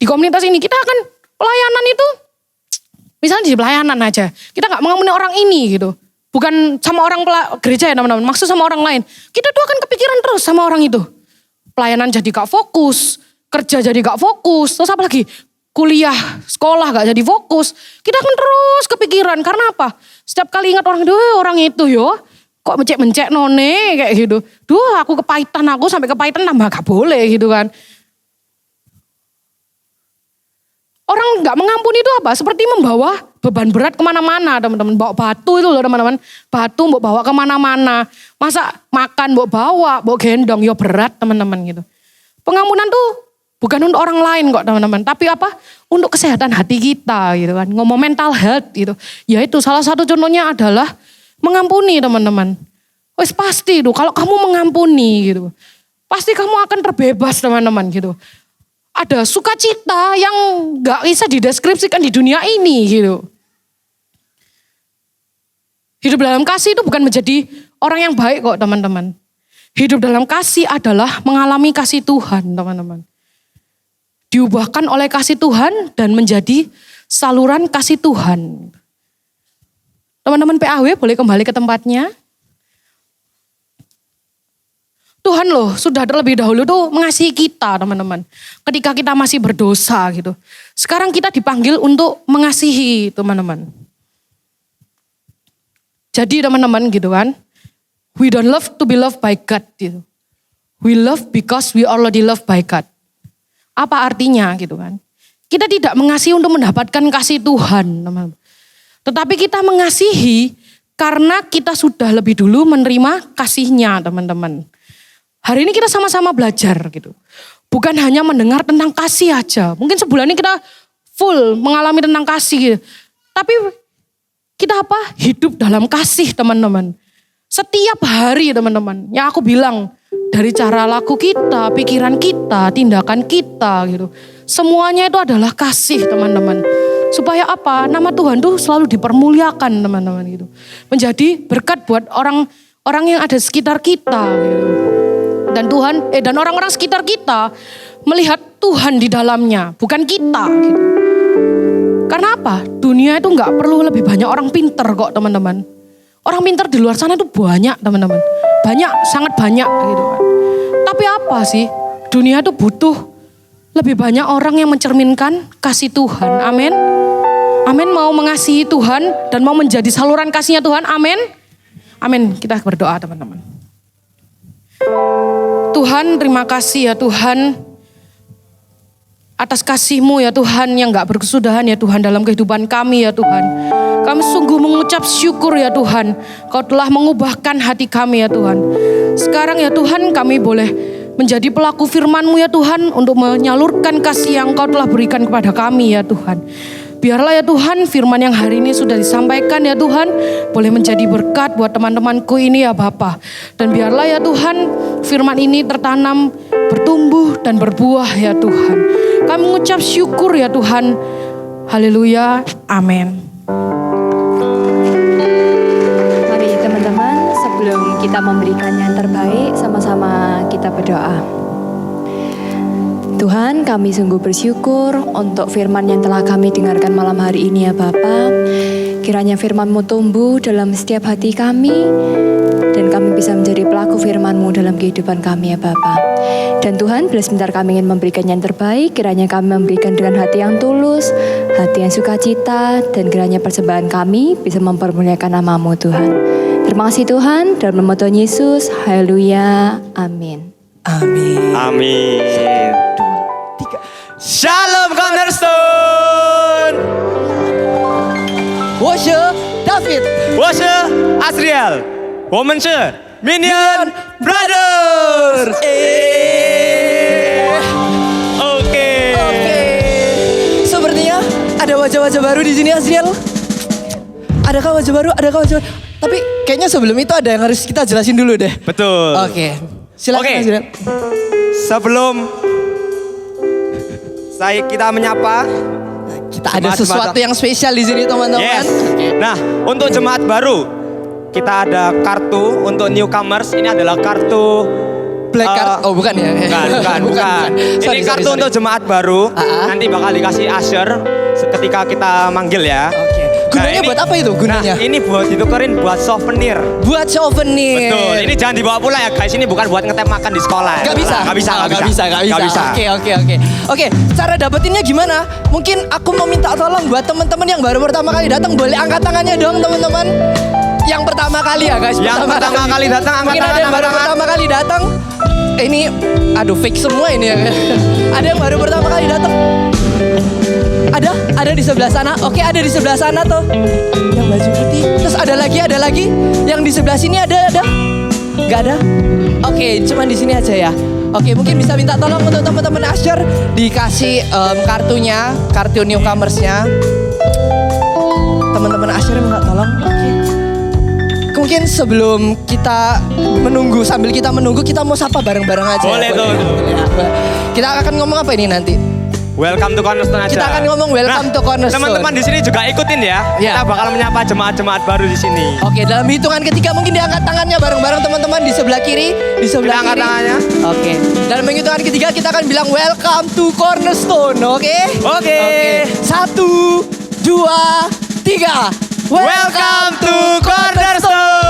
Di komunitas ini kita akan pelayanan itu, misalnya di pelayanan aja, kita gak mengampuni orang ini gitu. Bukan sama orang gereja ya teman-teman, maksud sama orang lain. Kita tuh akan kepikiran terus sama orang itu. Pelayanan jadi gak fokus, kerja jadi gak fokus, terus apa lagi? Kuliah, sekolah gak jadi fokus. Kita akan terus kepikiran, karena apa? Setiap kali ingat orang itu yo, kok mencek-mencek none kayak gitu. Duh aku kepahitan, aku sampai kepahitan tambah gak boleh gitu kan. Orang gak mengampuni itu apa? Seperti membawa beban berat kemana-mana teman-teman. Bawa batu itu loh teman-teman. Batu mau bawa kemana-mana. Masa makan mau bawa gendong. Ya berat teman-teman gitu. Pengampunan tuh bukan untuk orang lain kok teman-teman. Tapi apa? Untuk kesehatan hati kita gitu kan. Ngomong mental health gitu. Ya itu salah satu contohnya adalah mengampuni teman-teman. Wes pasti tuh kalau kamu mengampuni gitu. Pasti kamu akan terbebas teman-teman gitu. ada sukacita yang gak bisa dideskripsikan di dunia ini gitu. Hidup dalam kasih itu bukan menjadi orang yang baik kok teman-teman. Hidup dalam kasih adalah mengalami kasih Tuhan teman-teman. Diubahkan oleh kasih Tuhan dan menjadi saluran kasih Tuhan. Teman-teman PAW boleh kembali ke tempatnya. Tuhan loh sudah terlebih dahulu tuh mengasihi kita teman-teman. Ketika kita masih berdosa gitu. Sekarang kita dipanggil untuk mengasihi teman-teman. Jadi teman-teman gitu kan. We don't love to be loved by God gitu. We love because we already loved by God. Apa artinya gitu kan. Kita tidak mengasihi untuk mendapatkan kasih Tuhan teman-teman. Tetapi kita mengasihi karena kita sudah lebih dulu menerima kasih-Nya teman-teman. Hari ini kita sama-sama belajar gitu. Bukan hanya mendengar tentang kasih aja. Mungkin sebulan ini kita full mengalami tentang kasih gitu. Tapi kita apa? Hidup dalam kasih teman-teman. Setiap hari teman-teman. Yang aku bilang dari cara laku kita, pikiran kita, tindakan kita gitu. Semuanya itu adalah kasih teman-teman. Supaya apa? Nama Tuhan tuh selalu dipermuliakan teman-teman gitu. Menjadi berkat buat orang yang ada di sekitar kita gitu. Dan dan orang-orang sekitar kita melihat Tuhan di dalamnya, bukan kita gitu. Karena apa? Dunia itu nggak perlu lebih banyak orang pinter kok teman-teman. Orang pinter di luar sana itu banyak teman-teman. Banyak, sangat banyak gitu kan. Tapi apa sih? Dunia itu butuh lebih banyak orang yang mencerminkan kasih Tuhan. Amin. Amin, mau mengasihi Tuhan dan mau menjadi saluran kasihnya Tuhan. Amin. Amin, kita berdoa teman-teman. Tuhan, terima kasih ya Tuhan atas kasih-Mu ya Tuhan yang gak berkesudahan ya Tuhan dalam kehidupan kami ya Tuhan. Kami sungguh mengucap syukur ya Tuhan, Kau telah mengubahkan hati kami ya Tuhan. Sekarang ya Tuhan kami boleh menjadi pelaku firman-Mu ya Tuhan untuk menyalurkan kasih yang Kau telah berikan kepada kami ya Tuhan. Biarlah ya Tuhan firman yang hari ini sudah disampaikan ya Tuhan boleh menjadi berkat buat teman-temanku ini ya Bapa. Dan biarlah ya Tuhan firman ini tertanam, bertumbuh dan berbuah ya Tuhan. Kami mengucap syukur ya Tuhan. Haleluya. Amin. Mari teman-teman sebelum kita memberikan yang terbaik sama-sama kita berdoa. Tuhan, kami sungguh bersyukur untuk firman yang telah kami dengarkan malam hari ini ya Bapa. Kiranya firman-Mu tumbuh dalam setiap hati kami dan kami bisa menjadi pelaku firman-Mu dalam kehidupan kami ya Bapa. Dan Tuhan, bila sebentar kami ingin memberikan yang terbaik, kiranya kami memberikan dengan hati yang tulus, hati yang sukacita, dan kiranya persembahan kami bisa mempermuliakan nama-Mu Tuhan. Terima kasih Tuhan, dalam nama Tuhan Yesus, haleluya, amin. Amin. Amin. Shalom Cornerstone. Woshe David. Woshe Asriel. Womenshe Minion Brothers. Oke. Sepertinya ada wajah-wajah baru di sini Asriel. Adakah wajah baru? Tapi kayaknya sebelum itu ada yang harus kita jelasin dulu deh. Betul. Oke. Silakan Oke. Asriel. Sebelum kita menyapa, Kita ada Jemaat sesuatu baru. yang spesial di sini teman-teman. yes. Nah, untuk jemaat baru, kita ada kartu untuk newcomers. Ini adalah kartu Black card. Oh bukan ya? Bukan. Sorry, Ini kartu sorry. untuk jemaat baru. Nanti bakal dikasih usher ketika kita manggil ya. Oke. Gunanya buat apa itu gunanya? Nah, ini buat ditukerin buat souvenir. Buat souvenir. Betul. Ini jangan dibawa pulang ya guys. Ini bukan buat ngetep makan di sekolah. Gak bisa. Gak bisa. Oke, cara dapetinnya gimana? Mungkin aku mau minta tolong buat teman-teman yang baru pertama kali datang, boleh angkat tangannya dong teman-teman. Yang pertama kali ya guys. Yang pertama kali datang, angkat Mungkin ada tangan, yang baru angkat tangan. pertama kali datang. Ini, aduh fake semua ini ya. Ada yang baru pertama kali datang. Ada di sebelah sana. Oke, ada di sebelah sana tuh. Yang baju putih. Terus ada lagi. Yang di sebelah sini ada. Gak ada? Oke, cuman di sini aja ya. Oke, mungkin bisa minta tolong untuk teman-teman Asher dikasih kartunya, kartu newcomersnya. Teman-teman Asher minta tolong. Oke. Mungkin sebelum kita menunggu, sambil kita menunggu, kita mau sapa bareng-bareng aja. Boleh tuh. Boleh. Kita akan ngomong apa ini nanti? Welcome to Cornerstone aja. Kita akan ngomong welcome to Cornerstone. Teman-teman di sini juga ikutin ya. Ya. Kita bakal menyapa jemaat-jemaat baru di sini. Oke, dalam hitungan ketiga mungkin diangkat tangannya bareng-bareng teman-teman di sebelah kiri, di sebelah Kita angkat kiri. tangannya. Oke. Dalam hitungan ketiga kita akan bilang welcome to Cornerstone, oke? Oke. 1, 2, 3. Welcome to Cornerstone.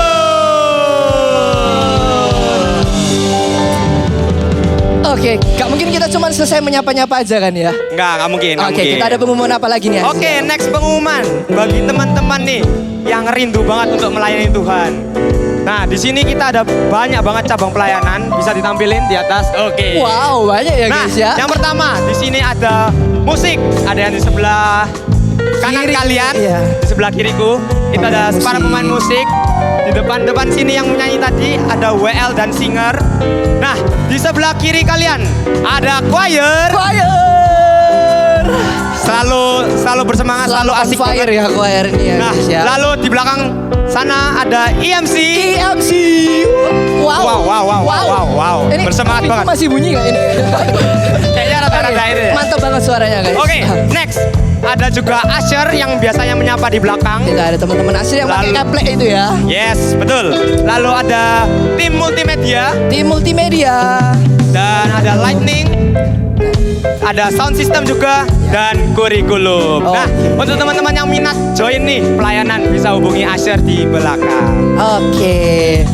Oke, gak mungkin kita cuma selesai menyapa-nyapa aja kan ya? Nggak mungkin. nggak Oke, mungkin. kita ada pengumuman apa lagi nih? Oke, next pengumuman bagi teman-teman nih yang rindu banget untuk melayani Tuhan. Nah, di sini kita ada banyak banget cabang pelayanan, bisa ditampilin di atas. Oke. Wow, banyak ya Nah, guys ya. yang pertama di sini ada musik, ada yang di sebelah kanan Kiri, kalian, iya. di sebelah kiriku. Itu ada para pemain musik. Di depan sini yang menyanyi tadi ada WL dan singer. Nah, di sebelah kiri kalian ada choir. Choir. Selalu bersemangat, selalu on asik fire banget. ya choir ini ya Nah, guys ya. lalu di belakang sana ada EMC. EMC. Wow. Ini Bersemangat pintu banget. masih bunyi gak ini? Kayaknya rada-rada ini deh. Mantap banget suaranya guys. Oke, next. Ada juga usher yang biasanya menyapa di belakang. Kita ada teman-teman asli yang pakai Lalu- keplek itu ya. Yes, betul. Lalu ada tim multimedia Tim multimedia. dan ada lightning. Ada sound system juga dan kurikulum. Nah, untuk teman-teman yang minat join nih pelayanan bisa hubungi usher di belakang. Oke.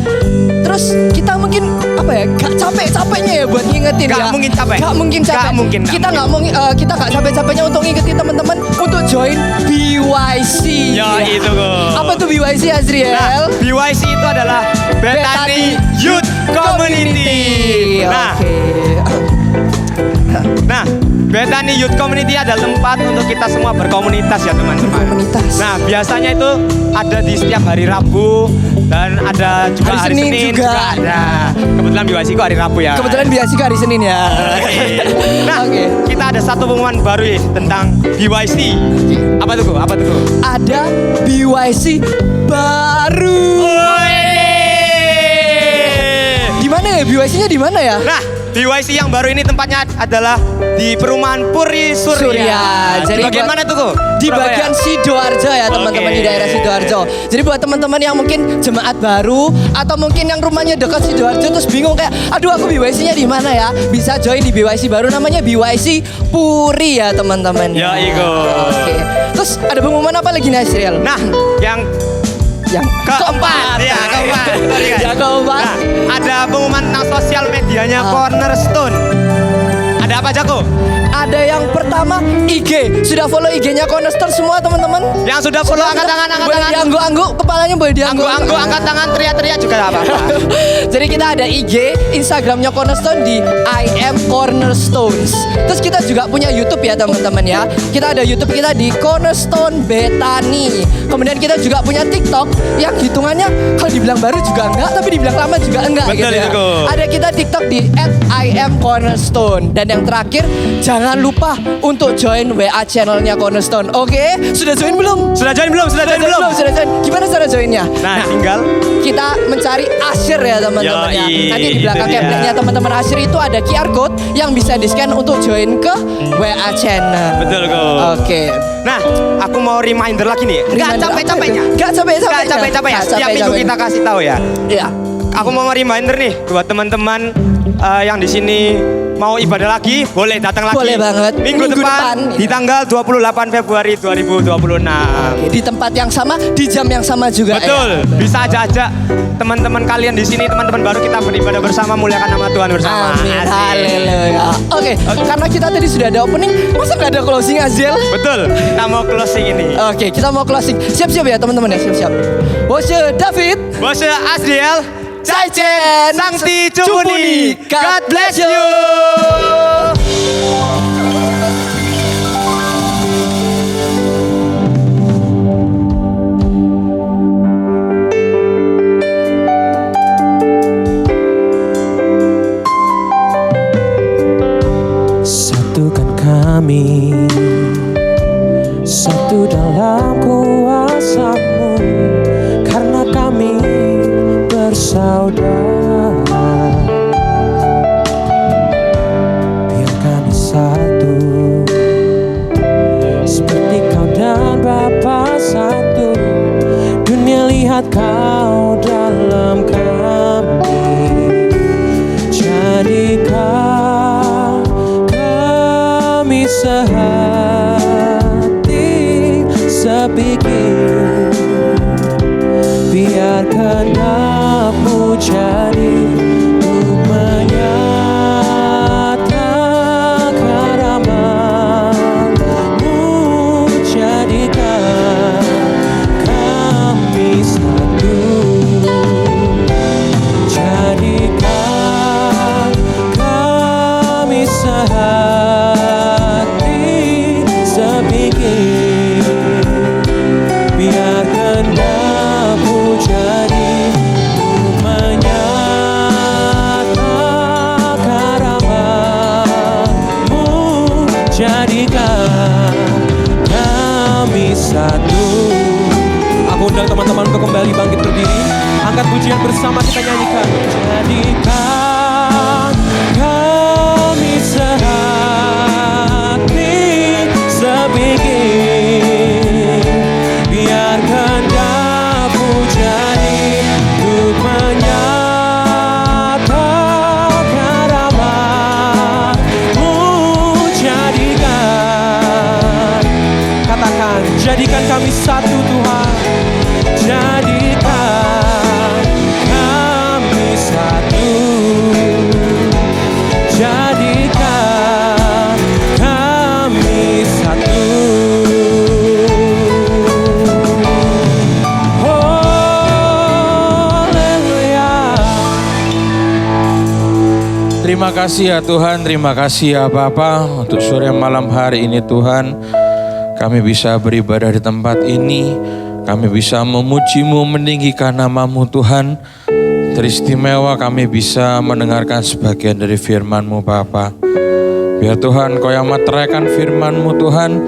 Terus kita mungkin apa ya? Gak capek-capeknya ya buat ngingetin Gak ya. mungkin capek. Gak mungkin capek. Gak mungkin, gak kita nggak mau kita gak capek-capeknya untuk ngingetin teman-teman untuk join BYC. Ya, itu kok. Apa tuh BYC Azriel? Nah, BYC itu adalah Bethany Youth Community. Nah, Bethany Youth Community adalah tempat untuk kita semua berkomunitas ya teman-teman. Komunitas. Nah, biasanya itu ada di setiap hari Rabu dan ada juga Hari hari Senin Senin juga. ada. Kebetulan BYC ku hari Rabu ya. Kebetulan BYC hari Senin ya. Nah, Oke. kita ada satu pengumuman baru ya tentang BYC. Apa tuh? Apa tuh? Ada BYC baru. Di mana ya BYC-nya di mana ya? Nah, BYC yang baru ini tempatnya adalah di perumahan Puri Surya. Surya. Jadi Di bagian buat- mana tuh kok? Di bagian Sidoarjo ya teman-teman, Oke. di daerah Sidoarjo. Jadi buat teman-teman yang mungkin jemaat baru atau mungkin yang rumahnya dekat Sidoarjo terus bingung kayak, aduh aku BYC-nya di mana ya? Bisa join di BYC baru namanya BYC Puri ya teman-teman. Ya, Iko. Oke. Terus ada pengumuman apa lagi nih Asriel? Nah, yang yang keempat. Ya, keempat. Sorry, guys. Yang keempat. Nah, ada pengumuman tentang sosial medianya Cornerstone. Ada apa aja kok? Ada yang pertama IG. Sudah follow IG-nya Cornerstone semua teman-teman? Yang sudah follow angkat tangan, angkat Boleh tangan. diangguk-angguk, kepalanya boleh diangguk. Anggu-anggu, angkat tangan, teriak-teriak juga gak apa-apa. Jadi kita ada IG, Instagramnya Cornerstone di I am Cornerstones. Terus kita juga punya YouTube ya teman-teman ya. Kita ada YouTube kita di Cornerstone Bethany. Kemudian kita juga punya TikTok yang hitungannya kalau dibilang baru juga enggak, tapi dibilang lama juga enggak Betul gitu ya. itu, Ko. Ada kita TikTok di @IamCornerstone. Dan yang terakhir, jangan lupa untuk join WA channelnya Cornerstone. Oke, sudah join belum? Sudah join belum? Sudah join belum? Sudah join. Gimana cara joinnya? Nah, tinggal Kita mencari Asyir ya teman-teman ya. Yoi, Nanti di belakang itu dia. captionnya teman-teman Asyir itu ada QR code yang bisa di-scan untuk join ke WA channel. Betul kok. Oke. Nah, aku mau reminder lagi nih. Gak Reminder capek-capeknya. apa itu? Gak capek-capeknya. Gak capek-capek ya. Setiap minggu kita kasih tahu ya. Iya. Aku mau reminder nih buat teman-teman yang di sini mau ibadah lagi, boleh datang lagi. Boleh banget. Minggu Minggu depan depan. di tanggal 28 Februari 2026. Di tempat yang sama, di jam yang sama juga. Betul, bisa aja teman-teman kalian di sini, teman-teman baru kita beribadah bersama, muliakan nama Tuhan bersama. Amin. Asik. Haleluya. Oke, karena kita tadi sudah ada opening, masa nggak ada closing Aziel? Betul, kita mau closing ini. Oke, kita mau closing. Siap-siap ya teman-teman ya, siap-siap. Bosnya David. Bos Asriel, Caichen. Sangti Cumuni. God bless you. Satukan kami, satu dalam kuasa-Mu, karena kami bersaudara. Biarkan lihat Kau dalam kami. Jadikan kami sehati sepikir, biar kehendak-Mu jadi untuk menyatakan rahmat-Mu. Jadikan kami satu, jadikan kami sehati sepikir, biar kehendak-Mu jadi untuk menyatakan rahmat-Mu. Jadikan kami satu. Aku undang teman-teman untuk kembali bangkit berdiri. Angkat pujian bersama kita nyanyikan. Jadikan kami sehati sepikir, biar kehendak-Mu jadi untuk menyatakan rahmat-Mu. Jadikan, katakan, jadikan kami satu Tuhan. Jadikan kami satu, jadikan kami satu. Haleluya. Terima kasih ya Tuhan, terima kasih ya Bapa untuk sore malam hari ini Tuhan. Kami bisa beribadah di tempat ini, kami bisa memuji-Mu, meninggikan nama-Mu Tuhan. Teristimewa kami bisa mendengarkan sebagian dari firman-Mu Bapa. Biar Tuhan Kau yang meteraikan firman-Mu Tuhan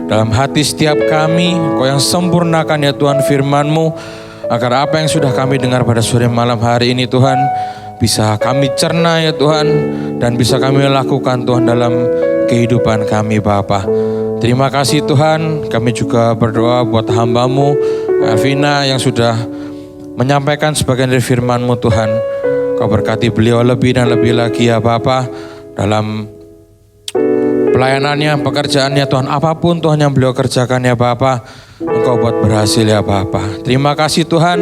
dalam hati setiap kami, Kau yang sempurnakan ya Tuhan firman-Mu, agar apa yang sudah kami dengar pada sore malam hari ini Tuhan bisa kami cerna ya Tuhan, dan bisa kami lakukan Tuhan dalam kehidupan kami Bapa. Terima kasih Tuhan, kami juga berdoa buat hamba-Mu Elvina yang sudah menyampaikan sebagian dari firman-Mu Tuhan. Kau berkati beliau lebih dan lebih lagi ya Bapa dalam pelayanannya, pekerjaannya Tuhan, apapun Tuhan yang beliau kerjakan ya Bapa, Engkau buat berhasil ya Bapa. Terima kasih Tuhan,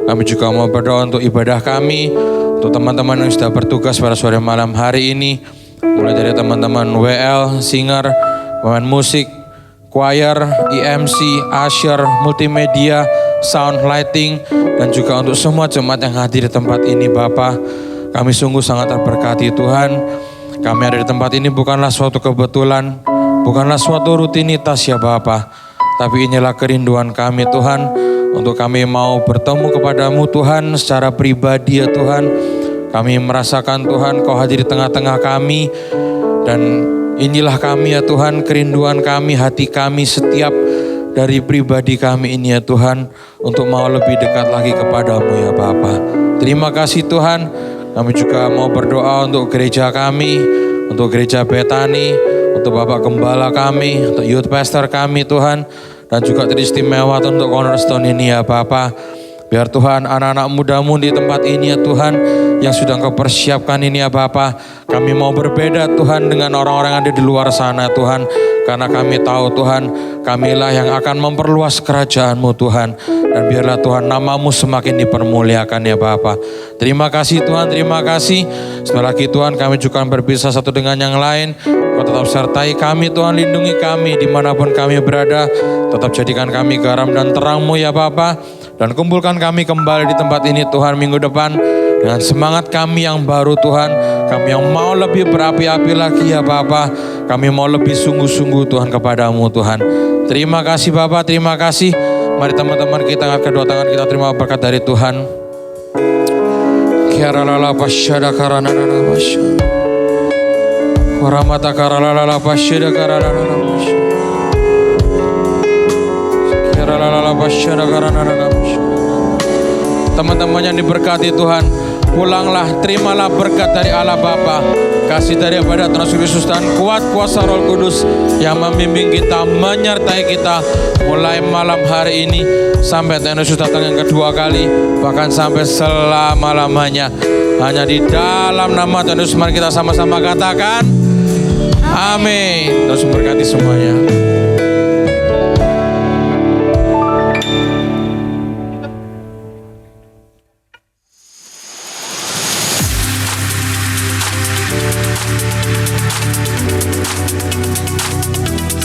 kami juga mau berdoa untuk ibadah kami, untuk teman-teman yang sudah bertugas pada sore malam hari ini, mulai dari teman-teman WL, singer, pemain musik, choir, EMC, usher, multimedia, sound, lighting, dan juga untuk semua jemaat yang hadir di tempat ini Bapa. Kami sungguh sangat terberkati Tuhan. Kami ada di tempat ini bukanlah suatu kebetulan, bukanlah suatu rutinitas ya Bapa, tapi inilah kerinduan kami Tuhan, untuk kami mau bertemu kepadamu Tuhan secara pribadi ya Tuhan. Kami merasakan Tuhan Kau hadir di tengah-tengah kami, dan inilah kami ya Tuhan, kerinduan kami, hati kami setiap dari pribadi kami ini ya Tuhan, untuk mau lebih dekat lagi kepadamu ya Bapa. Terima kasih Tuhan. Kami juga mau berdoa untuk gereja kami, untuk gereja Betani, untuk Bapak Gembala kami, untuk youth pastor kami Tuhan, dan juga teristimewa untuk Cornerstone ini ya Bapa. Biar Tuhan anak-anak muda-Mu di tempat ini ya Tuhan, yang sudah Engkau persiapkan ini ya Bapa, kami mau berbeda Tuhan dengan orang-orang yang ada di luar sana Tuhan, karena kami tahu Tuhan, kamilah yang akan memperluas kerajaan-Mu Tuhan, dan biarlah Tuhan nama-Mu semakin dipermuliakan ya Bapa. Terima kasih Tuhan, terima kasih. Sekali lagi Tuhan, kami juga berpisah satu dengan yang lain. Kau tetap sertai kami Tuhan, lindungi kami dimanapun kami berada, tetap jadikan kami garam dan terang-Mu ya Bapa. Dan kumpulkan kami kembali di tempat ini Tuhan minggu depan dengan semangat kami yang baru Tuhan. Kami yang mau lebih berapi-api lagi ya Bapa. Kami mau lebih sungguh-sungguh Tuhan kepadamu Tuhan. Terima kasih Bapa, terima kasih. Mari teman-teman kita angkat kedua tangan, kita terima berkat dari Tuhan. Kiaralala pasyada karanana masya. Waramata karalala pasyada karanana masya. Kiaralala pasyada karanana masya. Teman-teman yang diberkati Tuhan, pulanglah, terimalah berkat dari Allah Bapa, kasih daripada Tuhan Yesus Kristus dan kuat kuasa Roh Kudus yang membimbing kita, menyertai kita mulai malam hari ini sampai Tuhan Yesus datang yang kedua kali, bahkan sampai selama-lamanya. Hanya di dalam nama Tuhan Yesus mari kita sama-sama katakan amin. Terus memberkati semuanya.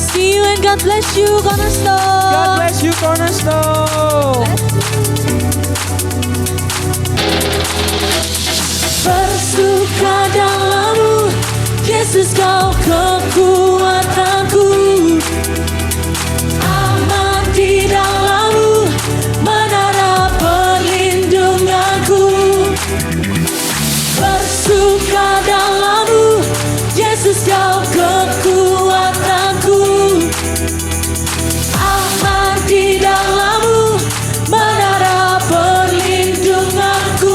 See you and God bless you, Cornerstone. God bless you, Cornerstone. Bersuka dalam-Mu, Yesus Kau kekuatanku. Aman di dalam-Mu, menara perlindunganku. Bersuka dalam-Mu, Yesus Kau kekuatanku. Aman di dalam-Mu, menara perlindunganku.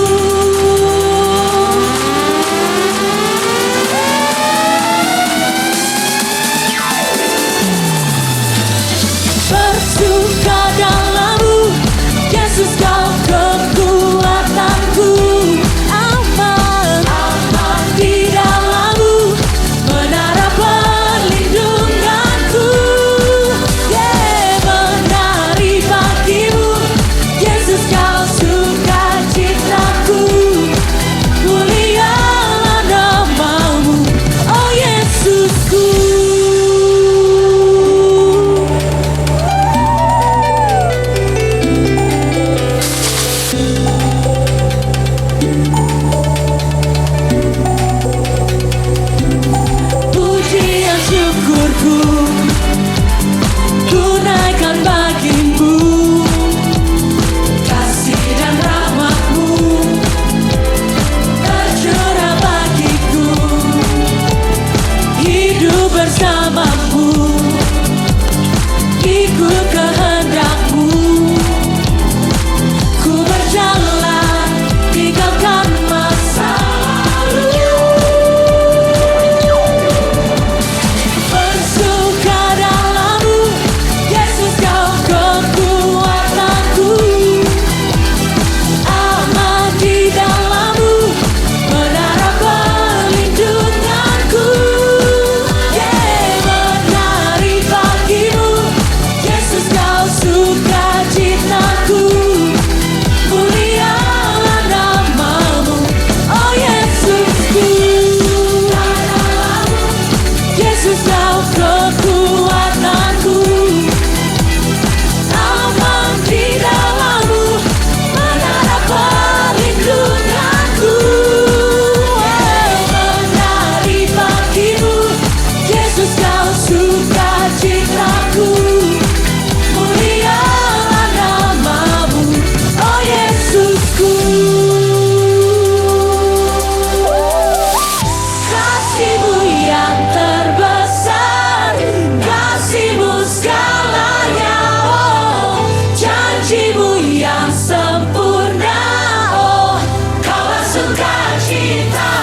Bersuka dalam-Mu, Yesus Kau kekuatanku. Aman, aman di dalam-Mu, menara perlindunganku. Menari bagimu, Yesus Kau sukacitaku. Mulialah nama-Mu, oh Yesusku. Pujian syukurku tunaikan bagimu, kasih dan rahmat-Mu tercurah bagiku, hidup bersama-Mu, ikut kehendak-Mu, ku berjalan tinggalkan masa lalu. Bersuka dalam-Mu, Yesus Kau kekuatanku. Aman di dalam-Mu, menara perlindunganku. Menari bagimu, Yesus Kau sukacitaku. Mulialah nama-Mu, oh Yesusku. Yesus Kau kekuatanku. Aman di dalam-Mu, menara perlindunganku. Menari bagimu, Yesus Kau sukacitaku. Mulialah nama-Mu, oh Yesusku. Kasih-Mu yang terbesar, kasih-Mu segalanya, oh janji-Mu yang sempurna, oh Kaulah sukacita.